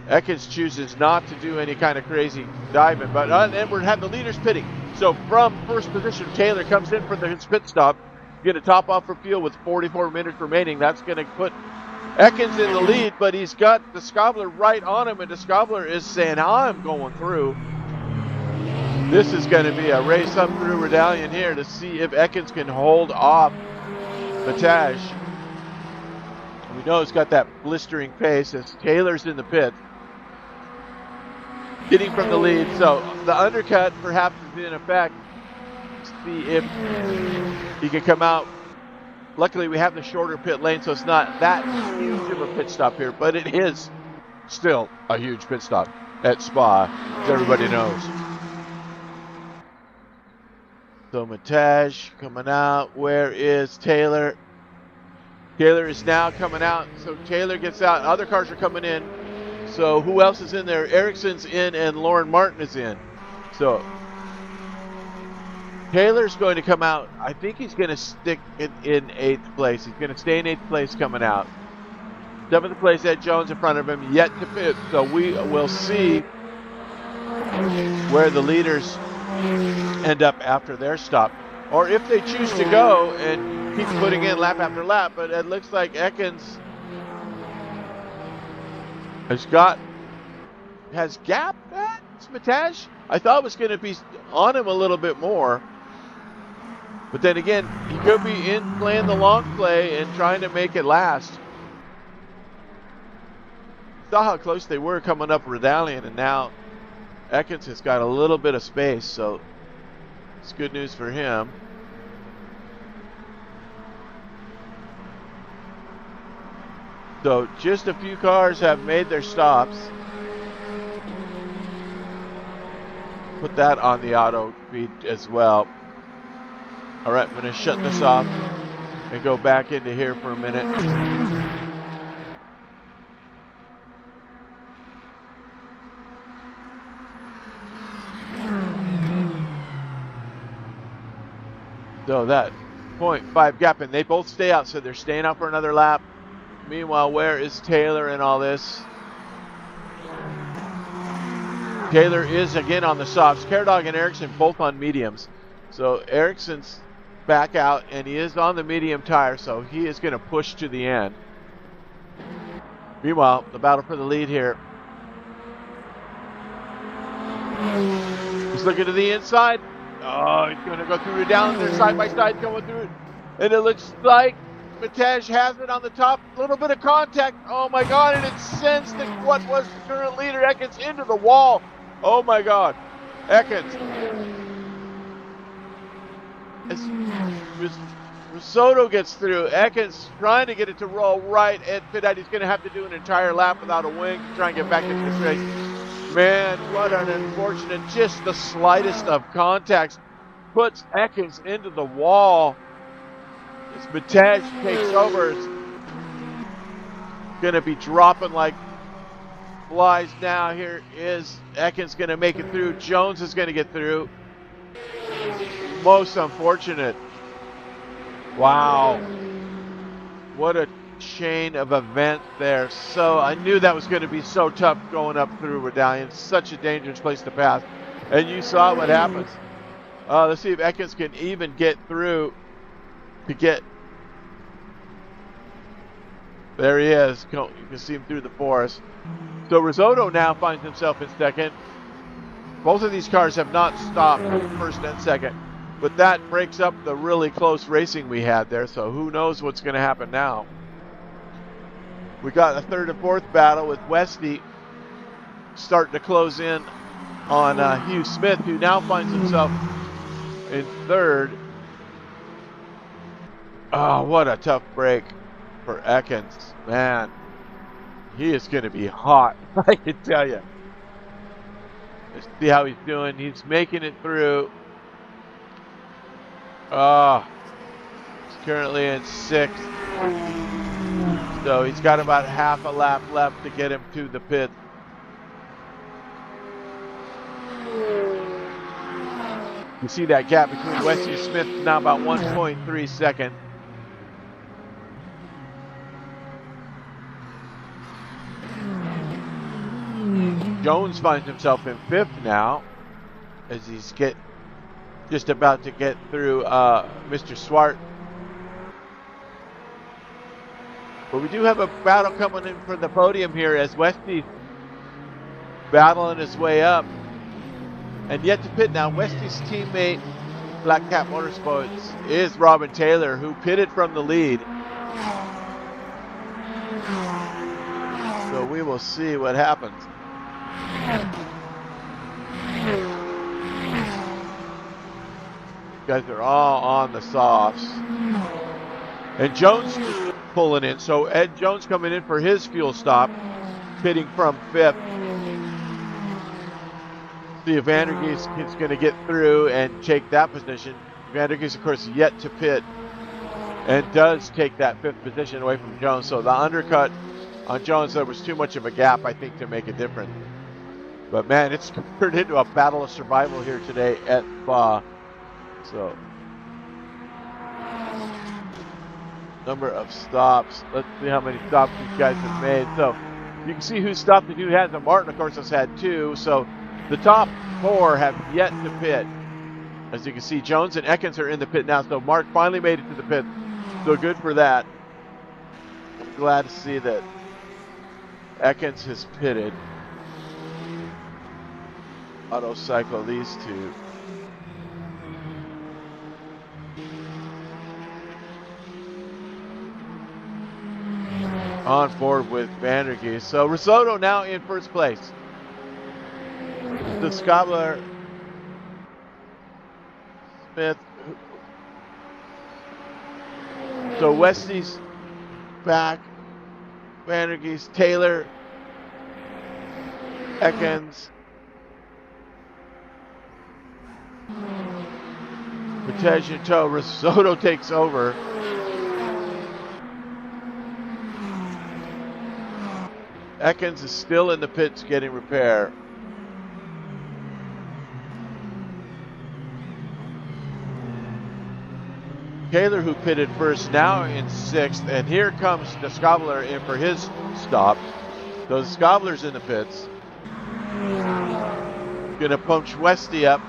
Ekins chooses not to do any kind of crazy diving. But and we have the leaders pitting. So from first position, Taylor comes in for his pit stop. Going to top off for fuel with 44 minutes remaining. That's going to put Ekins in the lead, but he's got the Scobbler right on him, and the Scobbler is saying, I'm going through. This is going to be a race up through Redalion here to see if Ekins can hold off Mataj. We know he's got that blistering pace as Taylor's in the pit, getting from the lead. So the undercut perhaps is in effect. See if he can come out. Luckily, we have the shorter pit lane, so it's not that huge of a pit stop here, but it is still a huge pit stop at Spa, as everybody knows. So Mataj coming out. Where is Taylor? Taylor is now coming out, so Taylor gets out. Other cars are coming in. So who else is in there? Ericsson's in and Lauren Martin is in. So Taylor's going to come out. I think he's going to stick in 8th place. He's going to stay in 8th place coming out. 7th place, Ed Jones in front of him, yet to pit. So we will see where the leaders end up after their stop, or if they choose to go and keep putting in lap after lap. But it looks like Ekins has gapped that Smitaj. I thought it was going to be on him a little bit more, but then again, he could be in playing the long play and trying to make it last. Saw how close they were coming up Redalian, and now Ekins has got a little bit of space, so it's good news for him. So just a few cars have made their stops. Put that on the auto feed as well. All right, I'm going to shut this off and go back into here for a minute. So that 0.5 gap, and they both stay out, so they're staying out for another lap. Meanwhile, where is Taylor in all this? Taylor is again on the softs. Caradog and Ericsson both on mediums. So Ericsson's back out, and he is on the medium tire, so he is going to push to the end. Meanwhile, the battle for the lead here. He's looking to the inside. Oh, he's going to go through it down. They're side by side going through it. And it looks like Smitaj has it on the top. A little bit of contact. Oh, my God. And it sends what was the current leader, Ekins, into the wall. Oh, my God. Ekins. As Risotto gets through, Ekins trying to get it to roll right at pit out. He's going to have to do an entire lap without a wing to try and get back into this race. Man, what an unfortunate, just the slightest of contacts puts Ekins into the wall. As Smitaj takes over, it's going to be dropping like flies now. Here is Ekins going to make it through. Jones is going to get through. Most unfortunate. Wow. What a chain of events there. So I knew that was going to be so tough going up through Redalian. Such a dangerous place to pass. And you saw what happens. Let's see if Ekins can even get through to get. There he is. You can see him through the forest. So Risotto now finds himself in second. Both of these cars have not stopped first and second. But that breaks up the really close racing we had there. So who knows what's going to happen now. We got a third and fourth battle with Westy starting to close in on Hugh Smith, who now finds himself in third. Oh, what a tough break for Ekins. Man, he is going to be hot, I can tell you. Let's see how he's doing. He's making it through. He's currently in sixth. So he's got about half a lap left to get him to the pit. You see that gap between Westy and Smith now about 1.3 seconds. Jones finds himself in fifth now as he's just about to get through Mr. Swart. But we do have a battle coming in for the podium here as Westy's battling his way up. And yet to pit now, Westy's teammate, Black Cat Motorsports, is Robin Taylor, who pitted from the lead. So we will see what happens. Guys are all on the softs. And Jones pulling in. So Ed Jones coming in for his fuel stop, pitting from fifth. See if Vandergeest is going to get through and take that position. Vandergeest, of course, yet to pit and does take that fifth position away from Jones. So the undercut on Jones, there was too much of a gap, I think, to make a difference. But man, it's turned into a battle of survival here today at Spa. So number of stops. Let's see how many stops these guys have made. So you can see who stopped and who hasn't. Martin, of course, has had 2. So the top 4 have yet to pit. As you can see, Jones and Ekins are in the pit now. So Mark finally made it to the pit. So good for that. I'm glad to see that Ekins has pitted. Auto cycle these 2. On board with Vandergeest. So Risotto now in first place. The Scobler, Smith. So Westy's back. Vandergeest, Taylor, Ekins, Patej in tow. Risotto takes over. Ekins is still in the pits getting repair. Taylor, who pitted first, now in 6th, and here comes the Scobler in for his stop. So the Scobler's in the pits. Gonna punch Westy up.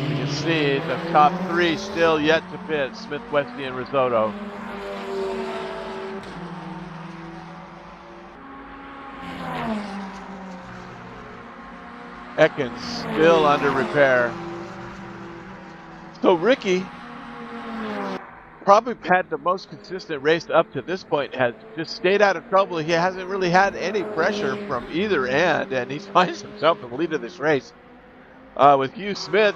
You can see the top 3 still yet to pit: Smith, Westy, and Risotto. Ekins still under repair. So Ricky, probably had the most consistent race up to this point, has just stayed out of trouble. He hasn't really had any pressure from either end, and he finds himself in the lead of this race. With Hugh Smith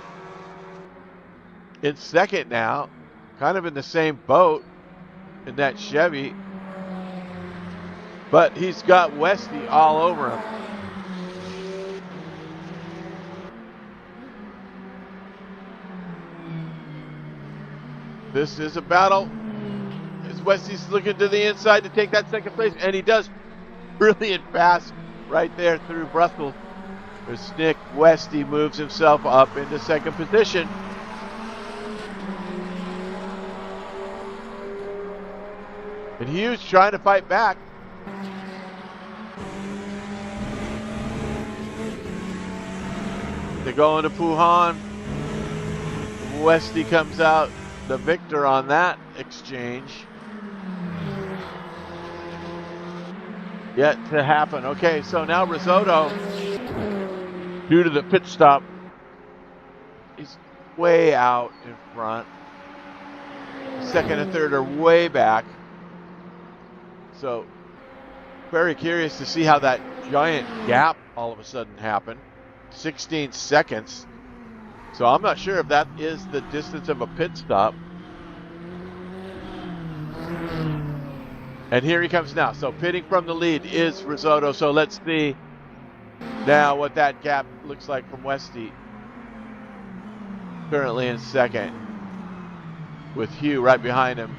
in 2nd now, kind of in the same boat in that Chevy, but he's got Westy all over him. This is a battle. As Westy's looking to the inside to take that 2nd place, and he does. Brilliant pass right there through Brussels. As Nick Westy moves himself up into 2nd position. And Hughes trying to fight back. They go into Pujan. Westy comes out the victor on that exchange. Yet to happen. Okay, so now Risotto, due to the pit stop, he's way out in front. 2nd and 3rd are way back. So very curious to see how that giant gap all of a sudden happened. 16 seconds. So I'm not sure if that is the distance of a pit stop. And here he comes now. So pitting from the lead is Risotto. So let's see now what that gap looks like from Westy. Currently in 2nd with Hugh right behind him.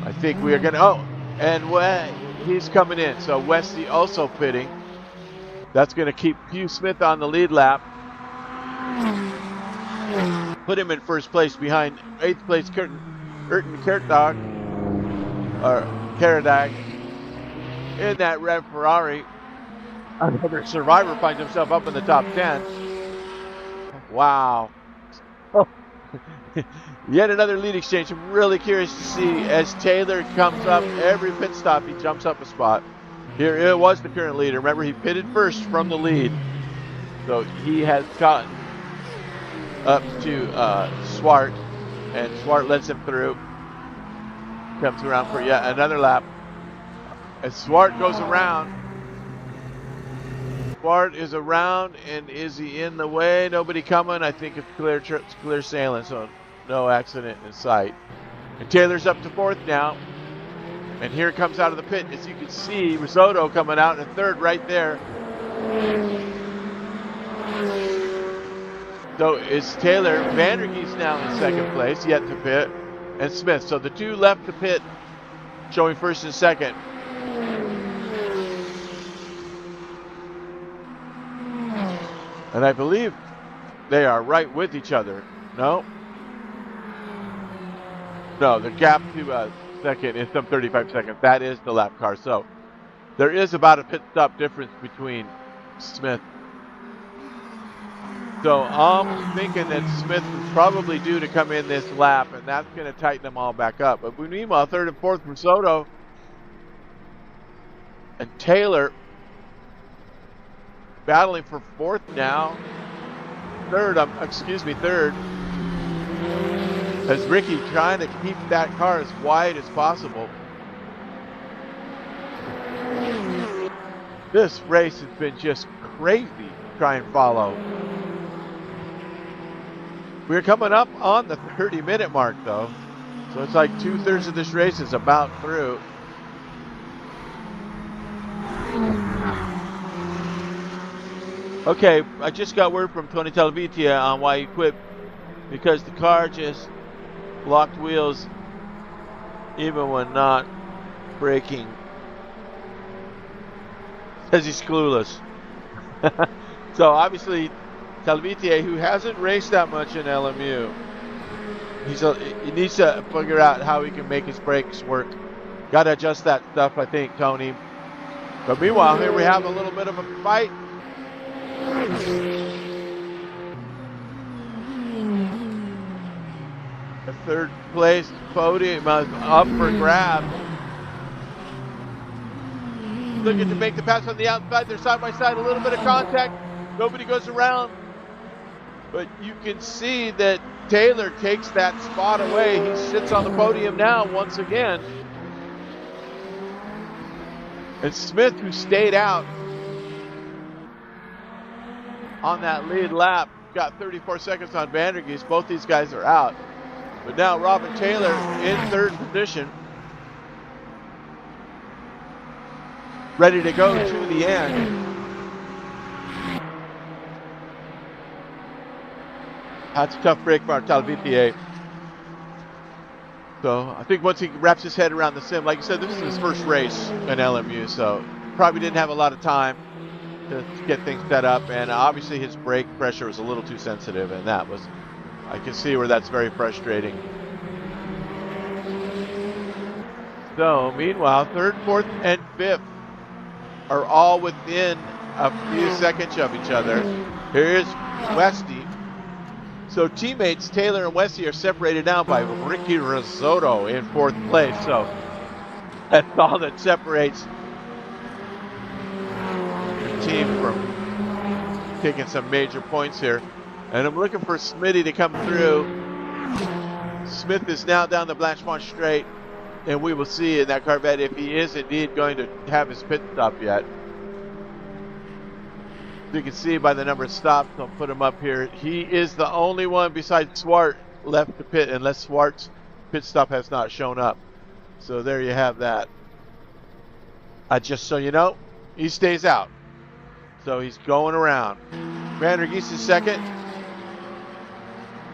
I think we are going to, oh, and he's coming in. So Westy also pitting. That's going to keep Hugh Smith on the lead lap. Put him in first place behind 8th place Urton Karadag in that red Ferrari. Another survivor finds himself up in the top 10. Wow. Yet another lead exchange. I'm really curious to see as Taylor comes up every pit stop, he jumps up a spot. Here it was the current leader. Remember, he pitted first from the lead. So he has gotten up to Swart, and Swart lets him through. Comes around for yet another lap. As Swart goes around, Swart is around, and is he in the way? Nobody coming. I think it's clear sailing, so no accident in sight. And Taylor's up to 4th now. And here comes out of the pit, as you can see, Risotto coming out in 3rd right there. So it's Taylor. Vandergeest now in 2nd place, yet to pit, and Smith. So the 2 left to pit, showing 1st and 2nd. And I believe they are right with each other. No? No, the gap to second is some 35 seconds. That is the lap car. So there is about a pit stop difference between Smith. So I'm thinking that Smith is probably due to come in this lap, and that's going to tighten them all back up. But meanwhile, third and fourth for Soto and Taylor battling for fourth now. Third, as Ricky trying to keep that car as wide as possible. This race has been just crazy to try and follow. We're coming up on the 30-minute mark, though. So it's like 2/3 of this race is about through. Okay, I just got word from Tony Televitia on why he quit, because the car just locked wheels even when not braking. Says he's clueless. So obviously Televitia, who hasn't raced that much in LMU, he needs to figure out how he can make his brakes work. Got to adjust that stuff, I think, Tony. But meanwhile, here we have a little bit of a fight. The third place podium up for grabs. Looking to make the pass on the outside. They're side by side, a little bit of contact. Nobody goes around. But you can see that Taylor takes that spot away. He sits on the podium now once again. And Smith, who stayed out on that lead lap, got 34 seconds on Vandergeest. Both these guys are out. But now Robin Taylor in third position, ready to go to the end. That's a tough break for Televitia. So I think once he wraps his head around the sim, like you said, this is his first race in LMU, so probably didn't have a lot of time to get things set up, and obviously his brake pressure was a little too sensitive, and that was, I can see where that's very frustrating. So meanwhile, third, fourth, and fifth are all within a few seconds of each other. Here's Westy. So teammates Taylor and Westy are separated now by Ricky Risotto in fourth place. So that's all that separates the team from taking some major points here. And I'm looking for Smitty to come through. Smith is now down the Blanchemont Straight, and we will see in that Corvette if he is indeed going to have his pit stop yet. You can see by the number of stops, I'll put him up here. He is the only one besides Swart left to pit, unless Swart's pit stop has not shown up. So there you have that. Just so you know, he stays out. So he's going around. Vandergeest is second.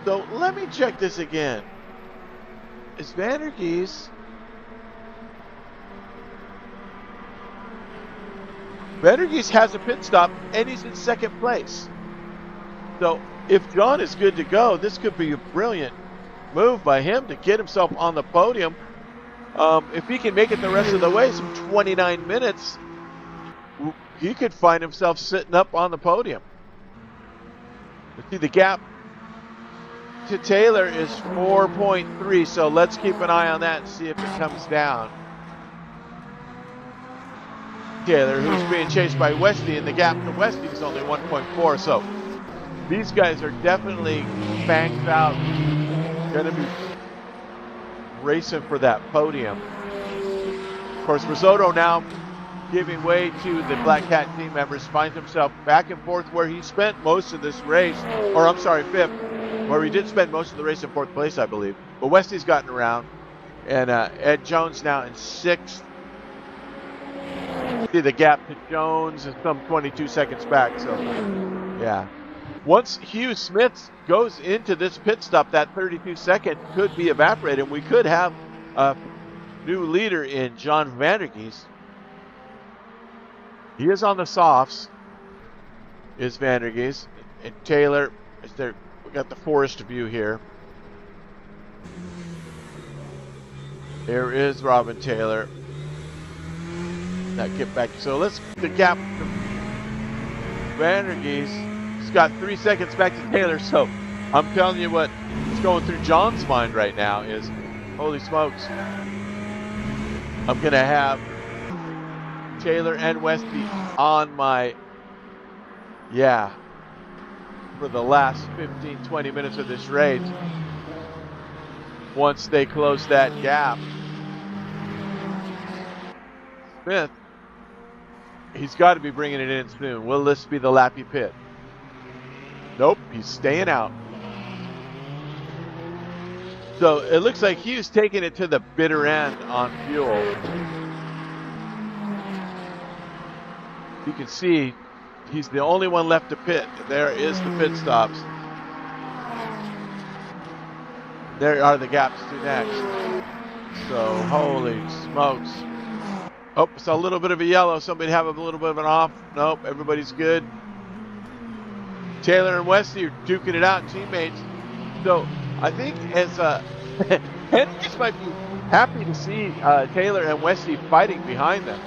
So let me check this again. Is Vandergeest... Vandergeest has a pit stop, and he's in second place. So if John is good to go, this could be a brilliant move by him to get himself on the podium. If he can make it the rest of the way, some 29 minutes, he could find himself sitting up on the podium. Let's see, the gap to Taylor is 4.3, so let's keep an eye on that and see if it comes down. Taylor, who's being chased by Westy, and the gap to Westy is only 1.4. So these guys are definitely banked out, going to be racing for that podium. Of course, Risotto now giving way to the Black Cat team members, finds himself back and forth where he spent most of this race, or I'm sorry, fifth, where he did spend most of the race in fourth place, I believe. But Westy's gotten around, and Ed Jones now in sixth. See, the gap to Jones is some 22 seconds back, so yeah. Once Hugh Smith goes into this pit stop, that 32 second could be evaporated. We could have a new leader in John Vandergeest. He is on the softs, is Vandergeest. and Taylor. We got the forest view here. There is Rob and Taylor. Now get back. So the gap. Vandergeest, he's got 3 seconds back to Taylor. So I'm telling you what is going through John's mind right now is, holy smokes, I'm going to have Taylor and Westy on my, for the last 15, 20 minutes of this race. Once they close that gap, Smith, he's got to be bringing it in soon. Will this be the lappy pit? Nope, he's staying out. So it looks like he was taking it to the bitter end on fuel. You can see he's the only one left to pit. There is the pit stops. There are the gaps to next. So holy smokes. Oh, it's a little bit of a yellow. Somebody have a little bit of an off. Nope, everybody's good. Taylor and Westy are duking it out, teammates. So I think as Henry just might be happy to see Taylor and Westy fighting behind them.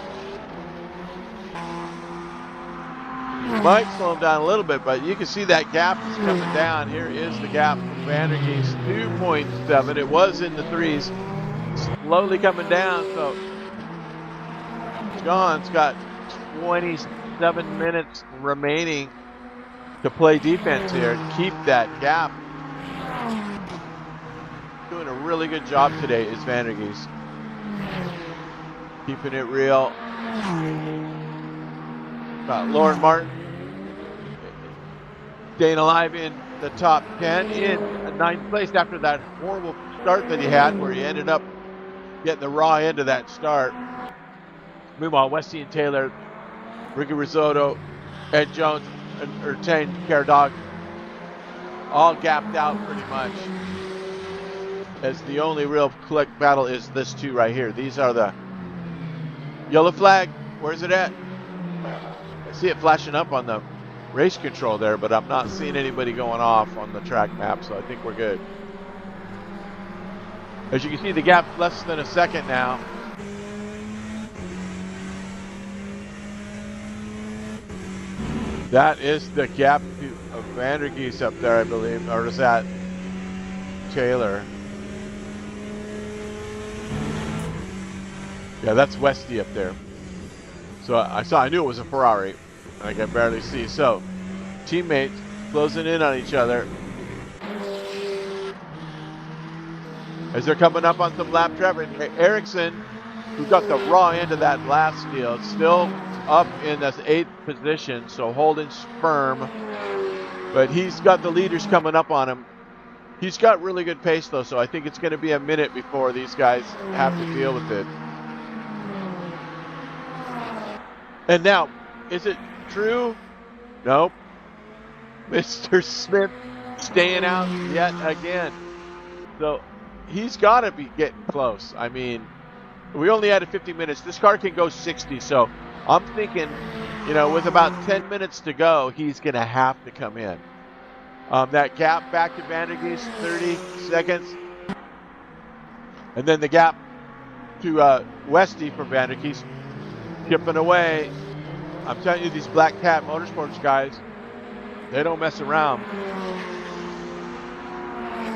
Might slow them down a little bit, but you can see that gap is coming down. Here is the gap from Vandergeest, 2.7. It was in the threes, slowly coming down. So John's got 27 minutes remaining to play defense here and keep that gap. Doing a really good job today is Vandergeest. Keeping it real. Lauren Martin staying alive in the top 10 in 9th place after that horrible start that he had where he ended up getting the raw end of that start. Meanwhile, Westy and Taylor, Ricky Risotto, Ed Jones, and Tane Caradog all gapped out pretty much. As the only real collect battle is this two right here. These are the yellow flag. Where's it at? I see it flashing up on the race control there, but I'm not seeing anybody going off on the track map, so I think we're good. As you can see, the gap's less than a second now. That is the gap of Vandergeest up there, I believe, or is that Taylor? Yeah, that's Westy up there. So I knew it was a Ferrari. I can barely see. So teammates closing in on each other as they're coming up on some lap traffic. Ericsson, who got the raw end of that last deal, still up in the 8th position, so holding firm. But he's got the leaders coming up on him. He's got really good pace though, so I think it's going to be a minute before these guys have to deal with it. And now, is it true? Nope. Mr. Smith staying out yet again. So he's got to be getting close. I mean, we only had 50 minutes. This car can go 60. So I'm thinking, with about 10 minutes to go, he's going to have to come in. That gap back to Vandergeest, 30 seconds. And then the gap to Westy from Vandergeest, chipping away. I'm telling you, these Black Cat Motorsports guys, they don't mess around.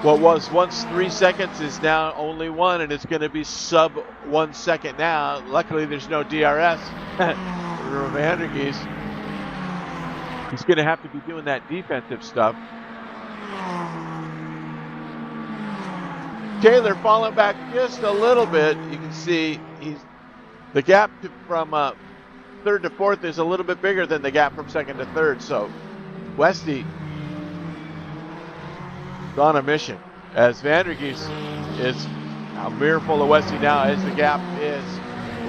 What was once 3 seconds is now only 1, and it's going to be sub 1 second now. Luckily, there's no DRS for Vandergeest. He's going to have to be doing that defensive stuff. Taylor falling back just a little bit. You can see the gap from 3rd to 4th is a little bit bigger than the gap from 2nd to 3rd. So Westy is on a mission, as Vandergeest is a mirror full of Westy now, as the gap is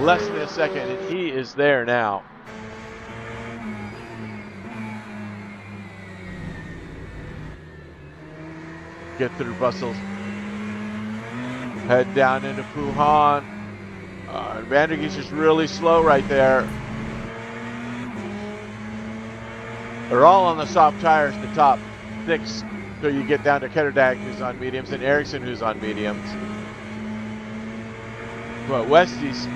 less than a second, and he is there now. Get through Brussels. Head down into Puhan. Vandergeest is really slow right there. They're all on the soft tires, the top 6. So you get down to Ketterdag, who's on mediums, and Ericsson, who's on mediums. But Westy's,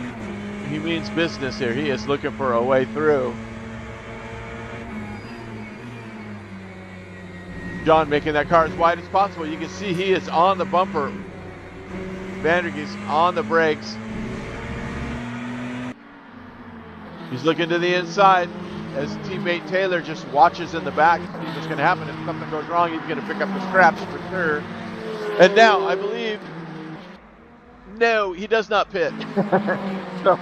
he means business here. He is looking for a way through. John making that car as wide as possible. You can see he is on the bumper. Vandergeest on the brakes. He's looking to the inside as teammate Taylor just watches in the back to see what's going to happen. If something goes wrong, he's going to pick up the scraps for sure. And now, I believe, no, he does not pit. So,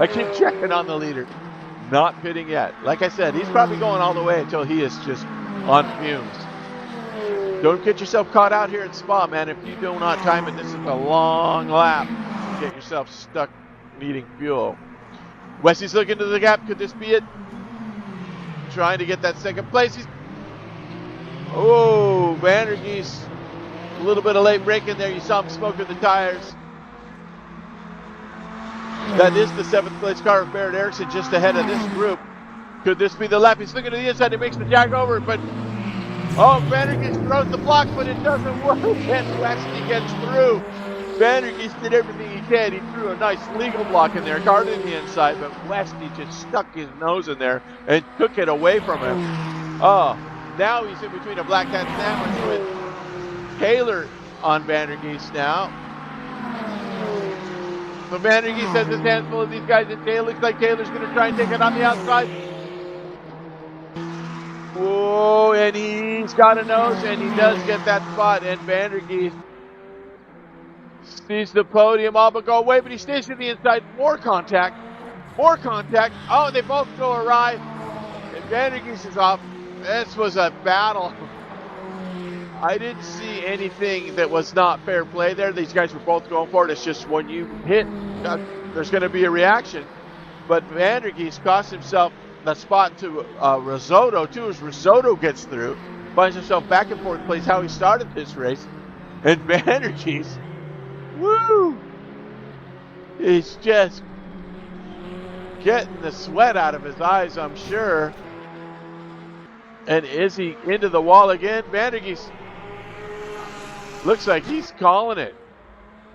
I keep checking on the leader. Not pitting yet. Like I said, he's probably going all the way until he is just on fumes. Don't get yourself caught out here at Spa, man. If you do not time it, this is a long lap. Get yourself stuck needing fuel. Westy's looking to the gap. Could this be it? Trying to get that second place. Oh, Vandergeest. A little bit of late braking there. You saw him smoking the tires. That is the 7th place car of Barrett Ericsson just ahead of this group. Could this be the lap? He's looking to the inside. He makes the jack over, but oh, Vandergeest throws the block, but it doesn't work. And Westy gets through. Vandergeest did everything he can. He threw a nice legal block in there, guarding the inside, but Westy just stuck his nose in there and took it away from him. Oh, now he's in between a black hat sandwich with Taylor on Vandergeest now. So Vandergeest has his hands full of these guys, and Taylor looks like Taylor's going to try and take it on the outside. Whoa, and he's got a nose, and he does get that spot, and Vandergeest sees the podium all but go away, but he stays to the inside. More contact. Oh, they both go awry, and Vandergeest is off. This was a battle. I didn't see anything that was not fair play there. These guys were both going for it. It's just when you hit, there's going to be a reaction. But Vandergeest cost himself the spot to Risotto, too, as Risotto gets through, finds himself back in 4th place, how he started this race. And Vandergeest, woo! He's just getting the sweat out of his eyes, I'm sure. And is he into the wall again? Vandergeest looks like he's calling it.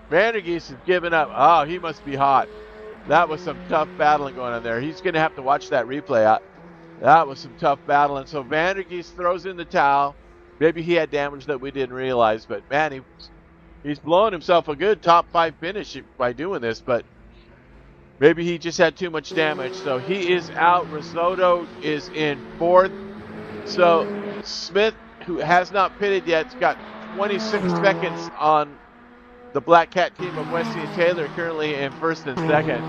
Vandergeest is giving up. Oh, he must be hot. That was some tough battling going on there. He's going to have to watch that replay out. That was some tough battling. So Vandergeest throws in the towel. Maybe he had damage that we didn't realize, but man, he's blowing himself a good top 5 finish by doing this, but maybe he just had too much damage. So he is out. Risotto is in 4th. So Smith, who has not pitted yet, has got 26 seconds on the Black Cat team of Westy and Taylor, currently in 1st and 2nd.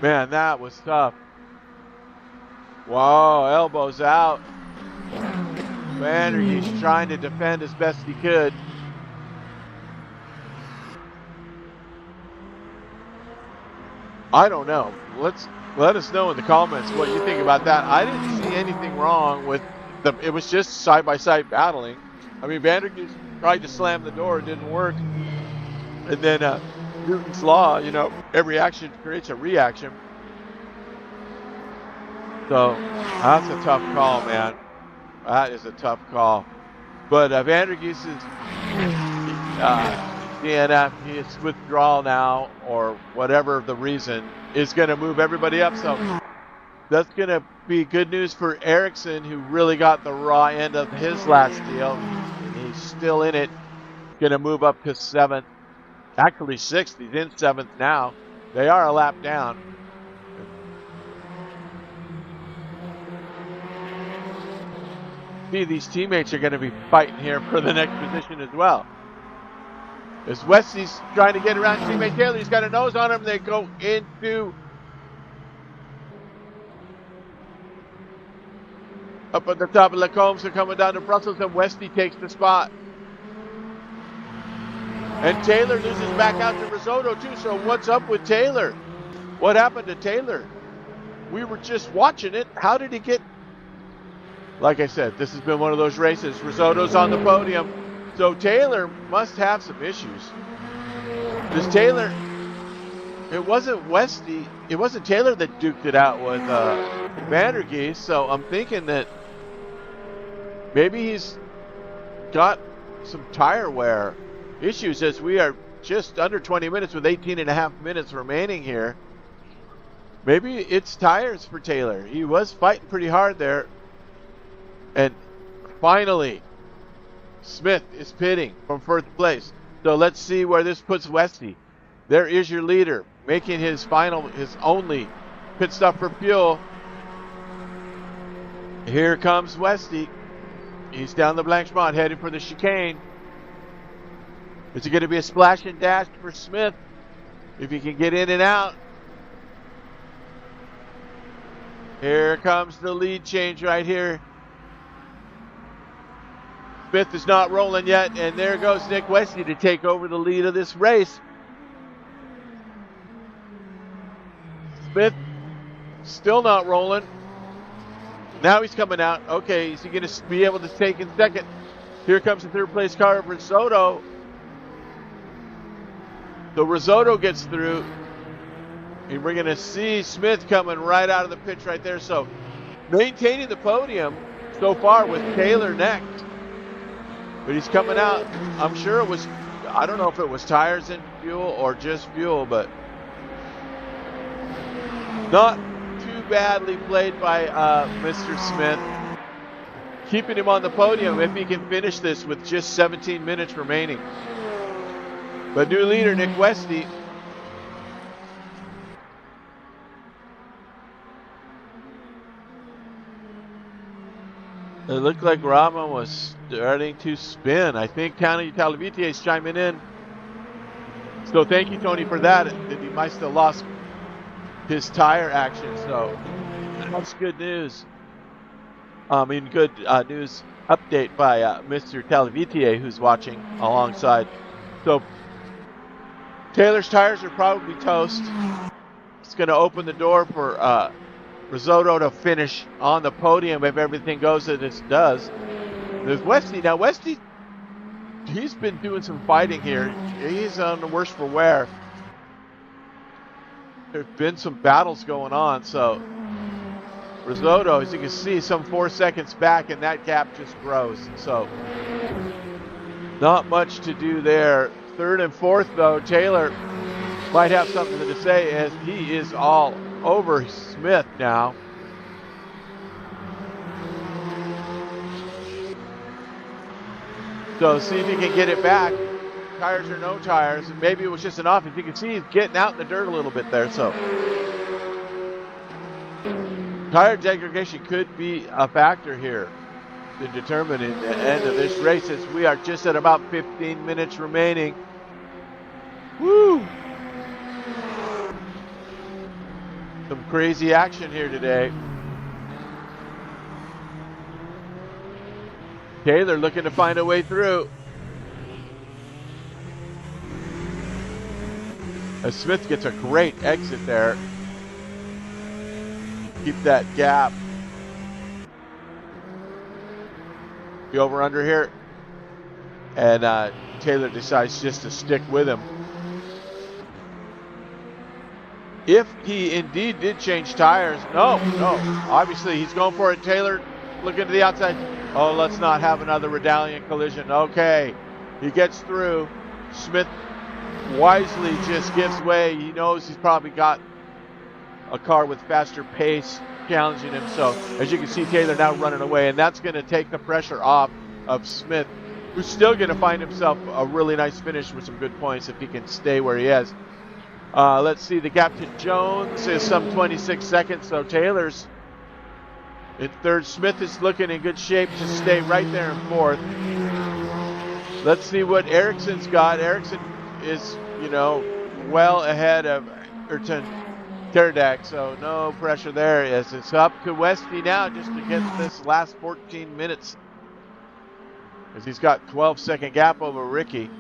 Man, that was tough. Wow, elbows out. Vandergeest trying to defend as best he could. I don't know. Let us know in the comments what you think about that. I didn't see anything wrong with it was just side-by-side battling. I mean, Vandergeest tried to slam the door, it didn't work. And then Newton's law, you know, every action creates a reaction. So that's a tough call, man. That is a tough call. But Vandergeest is DNF, his withdrawal now, or whatever the reason, is going to move everybody up. So that's going to be good news for Ericsson, who really got the raw end of his last deal. He's still in it. Going to move up to 7th. Actually 6th. He's in 7th now. They are a lap down. See, these teammates are going to be fighting here for the next position as well. As Westy's trying to get around teammate Taylor, he's got a nose on him. They go into up at the top of Lacombs. They're coming down to Brussels, and Westy takes the spot. And Taylor loses back out to Risotto too. So what's up with Taylor? What happened to Taylor? We were just watching it. How did he get? Like I said, this has been one of those races. Risotto's on the podium. So Taylor must have some issues. Does Taylor it wasn't Westy, it wasn't Taylor that duked it out with Vandergeest, so I'm thinking that maybe he's got some tire wear issues as we are just under 20 minutes with 18 and a half minutes remaining here. Maybe it's tires for Taylor. He was fighting pretty hard there. And finally, Smith is pitting from first place. So let's see where this puts Westy. There is your leader, making his only pit stop for fuel. Here comes Westy. He's down the blank spot, heading for the chicane. Is it going to be a splash and dash for Smith? If he can get in and out. Here comes the lead change right here. Smith is not rolling yet, and there goes Nick Westy to take over the lead of this race. Smith still not rolling. Now he's coming out. Okay, is he going to be able to take in second? Here comes the third place car of Risotto. So Risotto gets through. And we're going to see Smith coming right out of the pits right there. So maintaining the podium so far with Taylor next. But he's coming out. I'm sure it was, I don't know if it was tires and fuel or just fuel, but not too badly played by Mr. Smith. Keeping him on the podium if he can finish this with just 17 minutes remaining. But new leader, Nick Westy. It looked like Rama was starting to spin. I think Tony Talavite is chiming in. So thank you, Tony, for that. He might still lost his tire action. So that's good news. Good news update by Mr. Talavite, who's watching alongside. So Taylor's tires are probably toast. It's going to open the door for Risotto to finish on the podium if everything goes as it does. There's Westy. Now Westy, he's been doing some fighting here. He's on the worse for wear. There's been some battles going on. So Risotto, as you can see, some 4 seconds back, and that gap just grows. So not much to do there. Third and fourth, though, Taylor might have something to say as he is all over Smith now. So see if he can get it back. Tires or no tires. And maybe it was just an off. As you can see, he's getting out in the dirt a little bit there. So tire degradation could be a factor here to determine at the end of this race, as we are just at about 15 minutes remaining. Woo! Some crazy action here today. Taylor looking to find a way through. As Smith gets a great exit there. Keep that gap. Be over under here. And Taylor decides just to stick with him. If he indeed did change tires, no, obviously he's going for it. Taylor looking to the outside. Oh, let's not have another Redallion collision. Okay, he gets through. Smith wisely just gives way. He knows he's probably got a car with faster pace challenging him. So as you can see, Taylor now running away, and that's going to take the pressure off of Smith, who's still going to find himself a really nice finish with some good points if he can stay where he is. Let's see, the gap to Jones is some 26 seconds, so Taylor's in third. Smith is looking in good shape to stay right there in fourth. Let's see what Ericsson's got. Ericsson is, well ahead of Ayrton Terdak, so no pressure there. As it's up to Westy now just to get this last 14 minutes, as he's got 12-second gap over Ricky.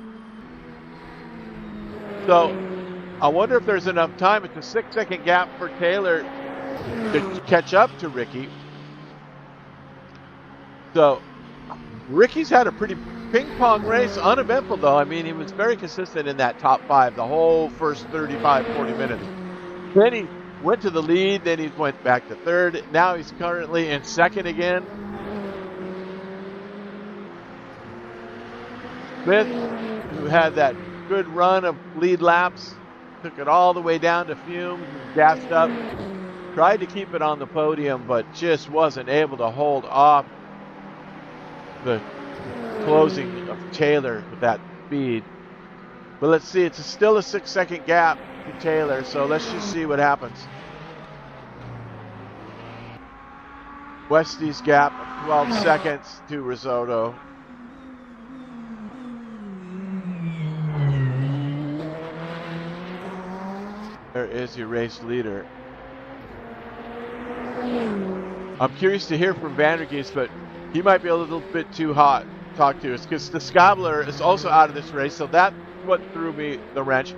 So I wonder if there's enough time. It's a 6-second gap for Taylor to catch up to Ricky. So Ricky's had a pretty ping-pong race, uneventful though. I mean, he was very consistent in that top 5 the whole first 35, 40 minutes. Then he went to the lead, then he went back to third. Now he's currently in second again. Smith, who had that good run of lead laps, took it all the way down to fumes, gassed up, tried to keep it on the podium, but just wasn't able to hold off the closing of Taylor with that speed. But let's see, it's still a 6-second gap to Taylor, so let's just see what happens. Westy's gap of 12 seconds to Risotto. There is your race leader. I'm curious to hear from Vandergeest, but he might be a little bit too hot to talk to us because the Scabler is also out of this race, so that's what threw me the wrench.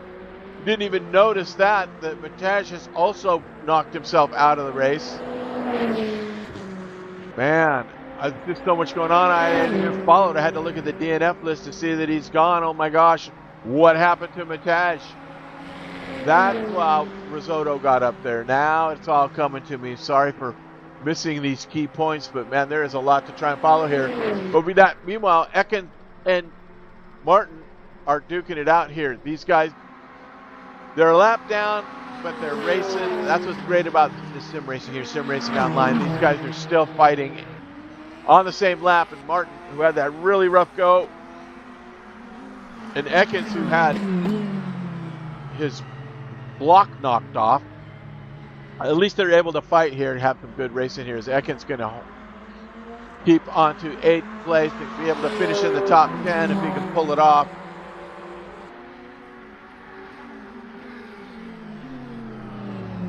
Didn't even notice that Matej has also knocked himself out of the race. Man, there's so much going on. I didn't even follow it. I had to look at the DNF list to see that he's gone. Oh my gosh, what happened to Matej? That's how Risotto got up there. Now it's all coming to me. Sorry for missing these key points, but man, there is a lot to try and follow here. But with that, meanwhile, Ekin and Martin are duking it out here. These guys, they're a lap down, but they're racing. That's what's great about this sim racing here, sim racing online. These guys are still fighting on the same lap. And Martin, who had that really rough go, and Ekins, who had his block knocked off. At least they're able to fight here and have some good racing here. As Ekins going to keep on to 8th place and be able to finish in the top 10 if he can pull it off.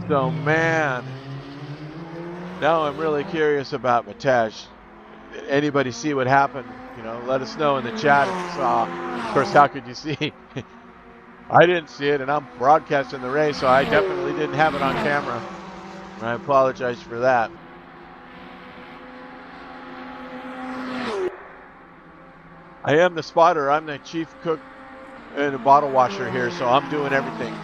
So, man, now I'm really curious about Matej. Did anybody see what happened? You know, let us know in the chat if you saw. Of course, how could you see? I didn't see it, and I'm broadcasting the race, so I definitely didn't have it on camera. I apologize for that. I am the spotter. I'm the chief cook and a bottle washer here, so I'm doing everything.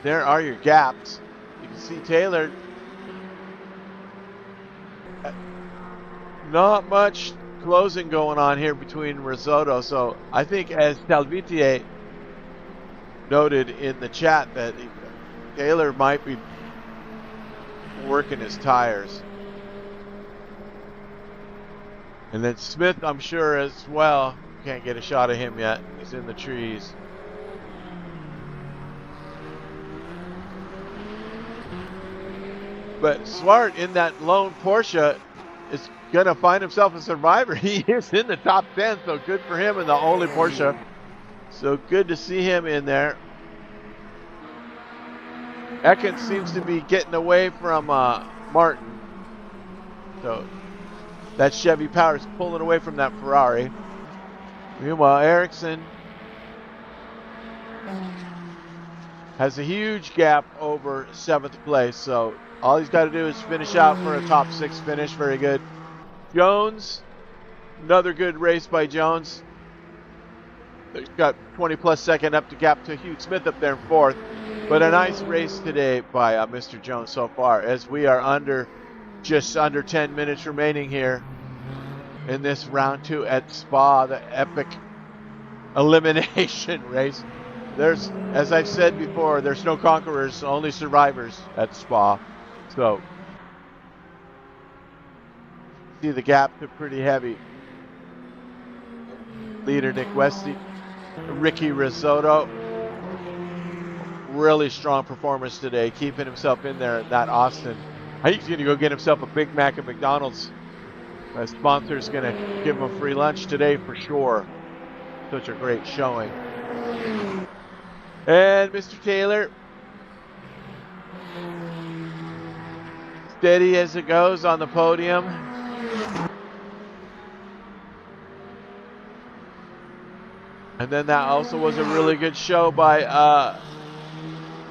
There are your gaps. You can see Taylor. Not much closing going on here between Risotto. So I think, as Talvitier noted in the chat, that Taylor might be working his tires. And then Smith, I'm sure, as well. Can't get a shot of him yet. He's in the trees. But Swart, in that lone Porsche, is going to find himself a survivor. He is in the top 10, so good for him in the only Porsche. So good to see him in there. Ekins seems to be getting away from Martin. So that Chevy Power is pulling away from that Ferrari. Meanwhile, Ericsson has a huge gap over 7th place. So all he's got to do is finish out for a top 6 finish. Very good. Jones, another good race by Jones. He's got 20+ second up to gap to Hugh Smith up there in 4th. But a nice race today by Mr. Jones so far, as we are just under 10 minutes remaining here in this round 2 at Spa, the epic elimination race. There's, as I've said before, there's no conquerors, only survivors at Spa. So, see the gaps are pretty heavy. Leader Nick Westy, Ricky Risotto. Really strong performance today, keeping himself in there at that Austin. I think he's going to go get himself a Big Mac at McDonald's. My sponsor's going to give him a free lunch today for sure. Such a great showing. And Mr. Taylor, steady as it goes on the podium. And then that also was a really good show by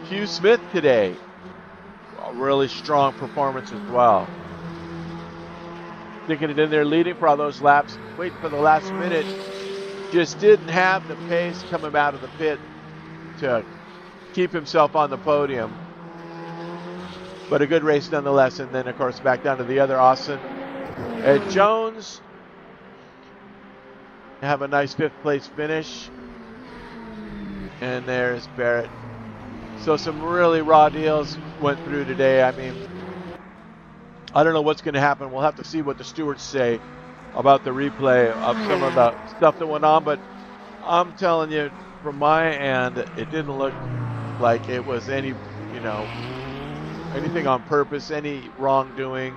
Hugh Smith today. A really strong performance as well. sticking it in there, leading for all those laps, waiting for the last minute. Just didn't have the pace coming out of the pit to keep himself on the podium. But a good race nonetheless. And then, of course, back down to the other Austin. Ed Jones have a nice 5th place finish. And there's Barrett. So some really raw deals went through today. I mean, I don't know what's going to happen. We'll have to see what the stewards say about the replay of some of the stuff that went on. But I'm telling you, from my end, it didn't look like it was any, anything on purpose, any wrongdoing.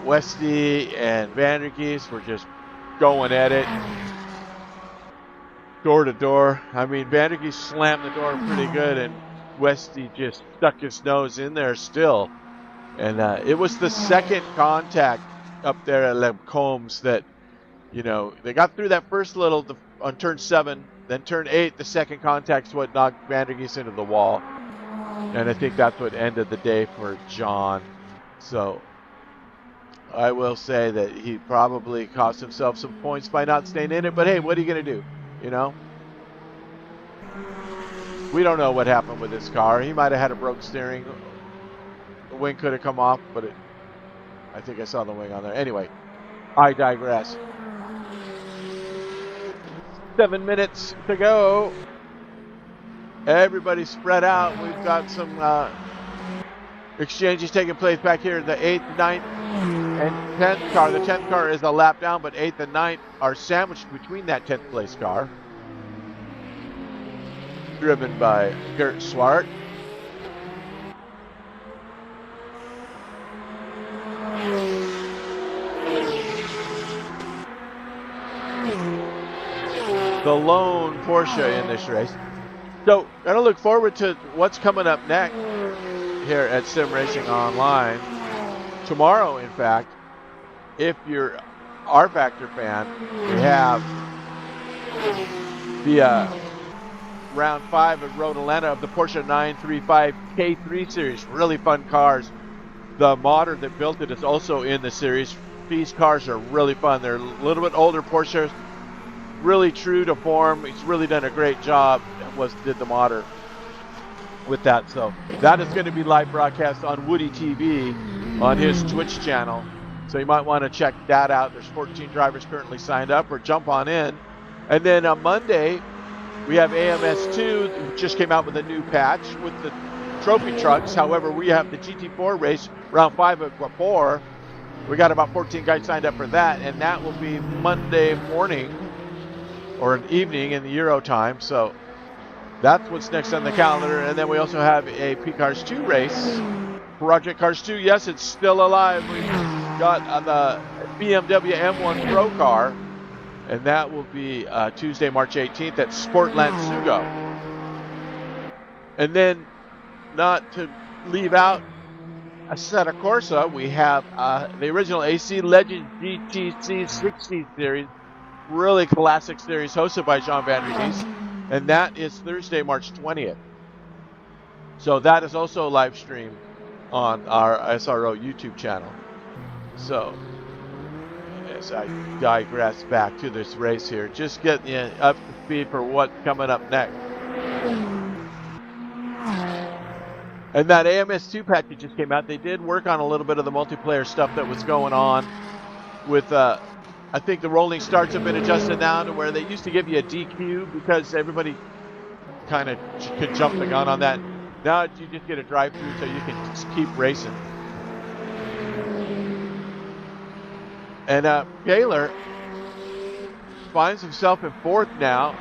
Westy and Vandergeest were just going at it. Door to door. I mean, Vandergeest slammed the door pretty good, and Westy just stuck his nose in there still. And it was the second contact up there at Les Combes that, they got through that first little on turn 7, then turn 8, the second contact's what knocked Vandergeest into the wall. And I think that's what ended the day for John. So I will say that he probably cost himself some points by not staying in it. But hey, what are you going to do? We don't know what happened with this car. He might have had a broke steering. The wing could have come off, but I think I saw the wing on there. Anyway, I digress. 7 minutes to go. Everybody's spread out. We've got some exchanges taking place back here. The 8th, 9th, and 10th car. The 10th car is a lap down, but 8th and 9th are sandwiched between that 10th place car. Driven by Gert Swart. The lone Porsche in this race. So, gonna look forward to what's coming up next here at Sim Racing Online. Tomorrow, in fact, if you're R Factor fan, we have the round 5 of Road Atlanta of the Porsche 935 K3 series. Really fun cars. The modder that built it is also in the series. These cars are really fun. They're a little bit older Porsches. Really true to form. He's really done a great job. Did the modder with that. So that is going to be live broadcast on Woody TV on his Twitch channel. So you might want to check that out. There's 14 drivers currently signed up, or jump on in. And then on Monday, we have AMS2, who just came out with a new patch with the trophy trucks. However, we have the GT4 race, round 5 of 4. We got about 14 guys signed up for that, and that will be Monday morning or an evening in the Euro time. So that's what's next on the calendar. And then we also have a P-Cars 2 race. Project Cars 2, yes, it's still alive. We got the BMW M1 Pro car, and that will be Tuesday, March 18th at Sportland Sugo. And then, not to leave out Assetto Corsa, we have the original AC Legends GTC 60 series, really classic series hosted by Jean Van Ries, and that is Thursday, March 20th. So that is also live streamed on our SRO YouTube channel. So, as I digress back to this race here, just getting you up to speed for what's coming up next. And that AMS2 patch that just came out, they did work on a little bit of the multiplayer stuff that was going on with, I think the rolling starts have been adjusted now to where they used to give you a DQ because everybody kind of could jump the gun on that. Now you just get a drive-through so you can just keep racing. And Taylor finds himself in 4th now.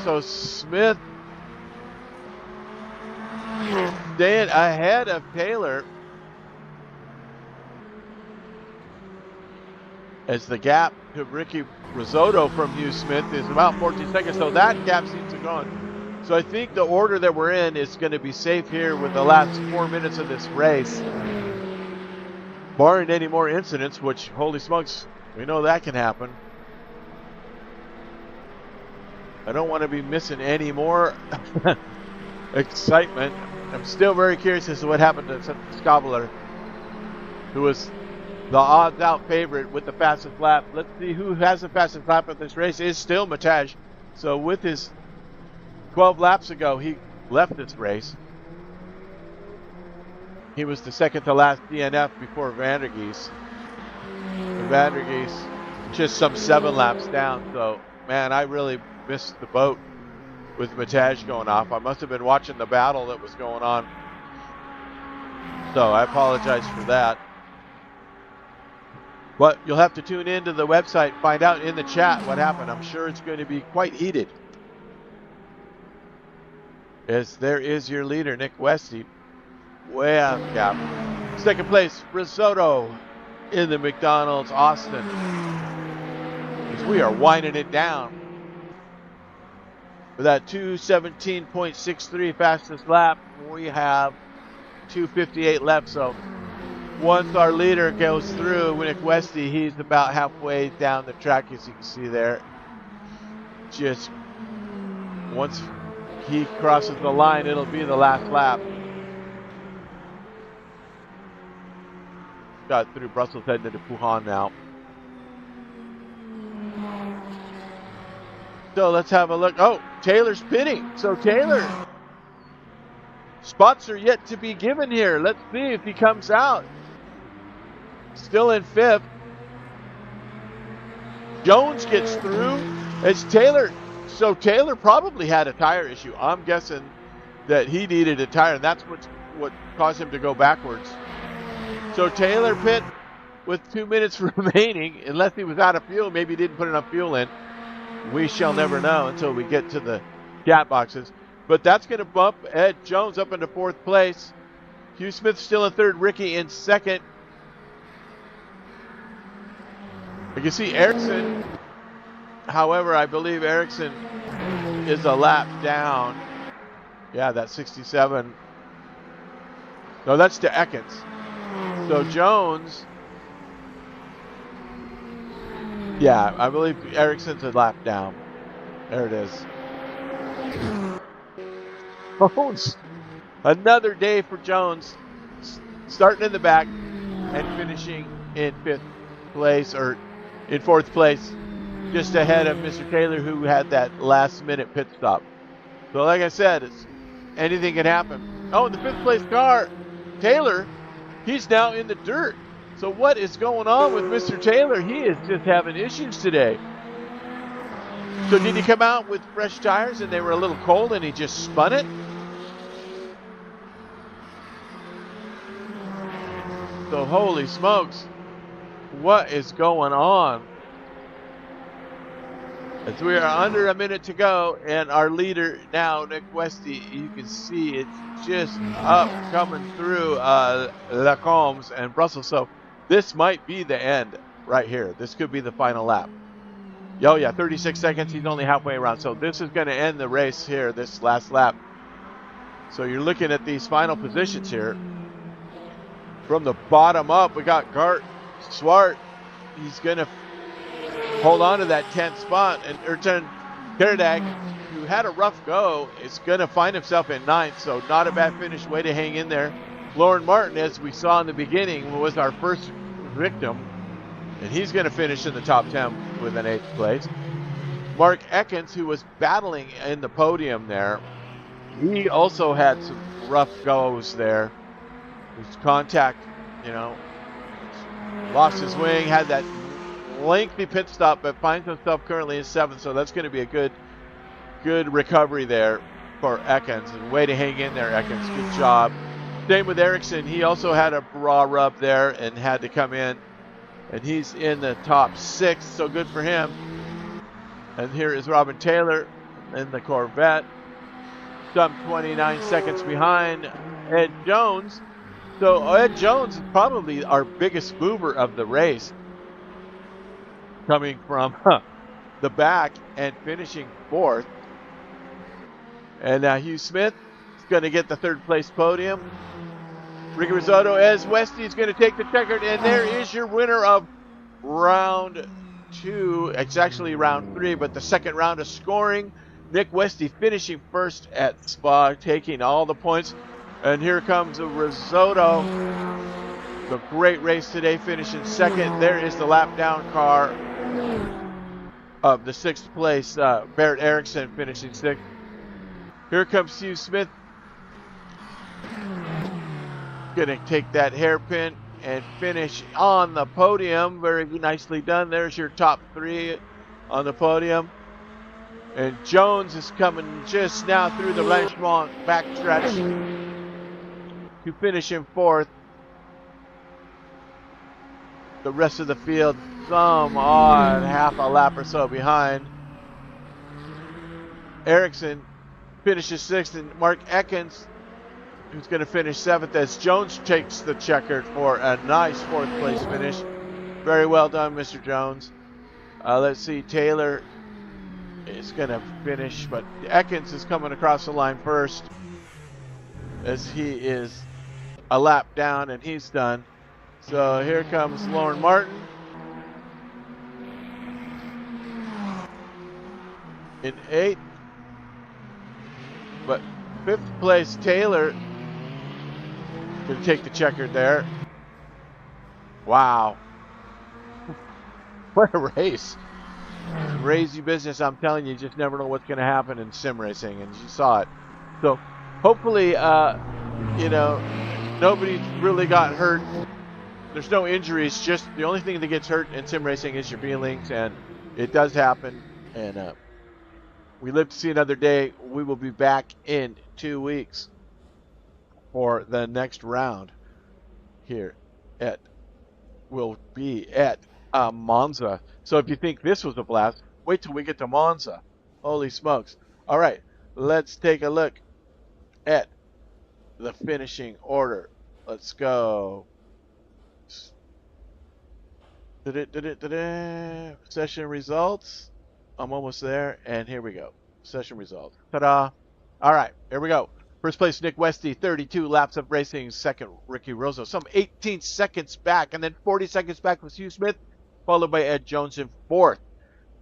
So Smith staying ahead of Taylor as the gap to Ricky Risotto from Hugh Smith is about 14 seconds. So that gap seems to go on. So I think the order that we're in is going to be safe here with the last 4 minutes of this race. Barring any more incidents, which, holy smokes, we know that can happen. I don't want to be missing any more excitement. I'm still very curious as to what happened to Scobler, who was the odds-out favorite with the fastest lap. Let's see who has the fastest lap of this race. It's still Mataj. So with his 12 laps ago, he left this race. He was the second to last DNF before Vandergeest. Vandergeest just some 7 laps down. So, man, I really missed the boat with Mataj going off. I must have been watching the battle that was going on. So I apologize for that. But you'll have to tune into the website, find out in the chat what happened. I'm sure it's going to be quite heated. As there is your leader, Nick Westy, way out of cap. Second place, Risotto in the McDonald's Austin. As we are winding it down. For that 2:17.63 fastest lap, we have 2:58 left. So once our leader goes through, Nick Westy, he's about halfway down the track, as you can see there. Just once he crosses the line, it'll be the last lap. Got through Brussels, heading into Puhan now. So let's have a look. Oh, Taylor's pitting. So Taylor, spots are yet to be given here. Let's see if he comes out. Still in 5th. Jones gets through. It's Taylor. So Taylor probably had a tire issue. I'm guessing that he needed a tire, and that's what caused him to go backwards. So Taylor pit with 2 minutes remaining, unless he was out of fuel. Maybe he didn't put enough fuel in. We shall never know until we get to the chat boxes. But that's going to bump Ed Jones up into 4th place. Hugh Smith still in 3rd. Ricky in 2nd. You can see Ericsson. However, I believe Ericsson is a lap down. Yeah, that's 67. No, that's to Ekins. So Jones. Yeah, I believe Ericsson's a lap down. There it is. Jones. Another day for Jones. Starting in the back and finishing in 5th place, or in 4th place, just ahead of Mr. Taylor, who had that last-minute pit stop. So like I said, anything can happen. Oh, in the 5th place car, Taylor, he's now in the dirt. So what is going on with Mr. Taylor? He is just having issues today. So did he come out with fresh tires and they were a little cold and he just spun it? So holy smokes, what is going on? As we are under a minute to go, and our leader now, Nick Westy, you can see it's just up coming through Lacombes and Brussels. So this might be the end right here. This could be the final lap. Oh yeah, 36 seconds. He's only halfway around. So this is going to end the race here, this last lap. So you're looking at these final positions here. From the bottom up, we got Gart Swart. He's going to hold on to that 10th spot. And Ertan Karadag, who had a rough go, is going to find himself in 9th. So not a bad finish. Way to hang in there. Lauren Martin, as we saw in the beginning, was our first victim. And he's going to finish in the top 10 with an 8th place. Mark Ekins, who was battling in the podium there, he also had some rough goes there. His contact, lost his wing, had that lengthy pit stop, but finds himself currently in 7th. So that's going to be a good recovery there for Ekins. And way to hang in there, Ekins. Good job. Same with Ericsson. He also had a bra rub there and had to come in. And he's in the top 6, so good for him. And here is Robin Taylor in the Corvette. Some 29 seconds behind Ed Jones. So Ed Jones is probably our biggest mover of the race. Coming from the back and finishing 4th. And Hugh Smith is going to get the 3rd place podium. Ricky Risotto as Westy is going to take the checkered, and there is your winner of round 2. It's actually round 3, but the second round of scoring. Nick Westy finishing 1st at Spa, taking all the points. And here comes a Risotto The great race today, finishing second. There is the lap down car of the 6th place, Barrett Erickson, finishing 6th. Here comes Hugh Smith. Gonna take that hairpin and finish on the podium. Very nicely done. There's your top 3 on the podium. And Jones is coming just now through the Blanchemont backstretch to finish in 4th. The rest of the field, some odd half a lap or so behind. Erickson finishes 6th, and Mark Ekins, who's going to finish 7th, as Jones takes the checkered for a nice 4th place finish. Very well done, Mr. Jones. Let's see, Taylor is going to finish, but Ekins is coming across the line first, as he is a lap down and he's done. So here comes Lauren Martin in 8th, but 5th place Taylor going to take the checkered there. Wow. What a race. Crazy business. I'm telling you, you just never know what's going to happen in sim racing, and you saw it. So hopefully, you know, nobody really got hurt. There's no injuries. Just the only thing that gets hurt in sim racing is your feelings, and it does happen. And we live to see another day. We will be back in 2 weeks for the next round here at, will be at Monza. So if you think this was a blast, wait till we get to Monza. Holy smokes. All right, let's take a look at the finishing order. Let's go. Session results. I'm almost there, and here we go. Session results. Ta-da. All right, here we go. First place, Nick Westy, 32 laps of racing. Second, Ricky Rosso, some 18 seconds back, and then 40 seconds back was Hugh Smith, followed by Ed Jones in 4th.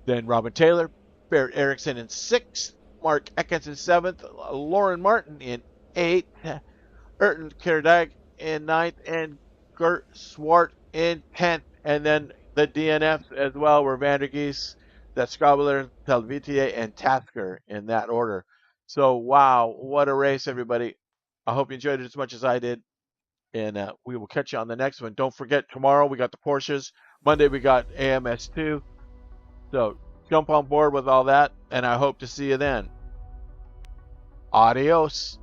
Then Robin Taylor, Barrett Erickson in 6th, Mark Ekins in 7th, Lauren Martin in 8th, Erton Kerdag in 9th, and Gert Swart in 10th. And then the DNFs as well were Vandergeest, Descobler, Telvitier, and Tasker in that order. So, wow, what a race, everybody. I hope you enjoyed it as much as I did. And we will catch you on the next one. Don't forget, tomorrow we got the Porsches. Monday we got AMS2. So, jump on board with all that, and I hope to see you then. Adios.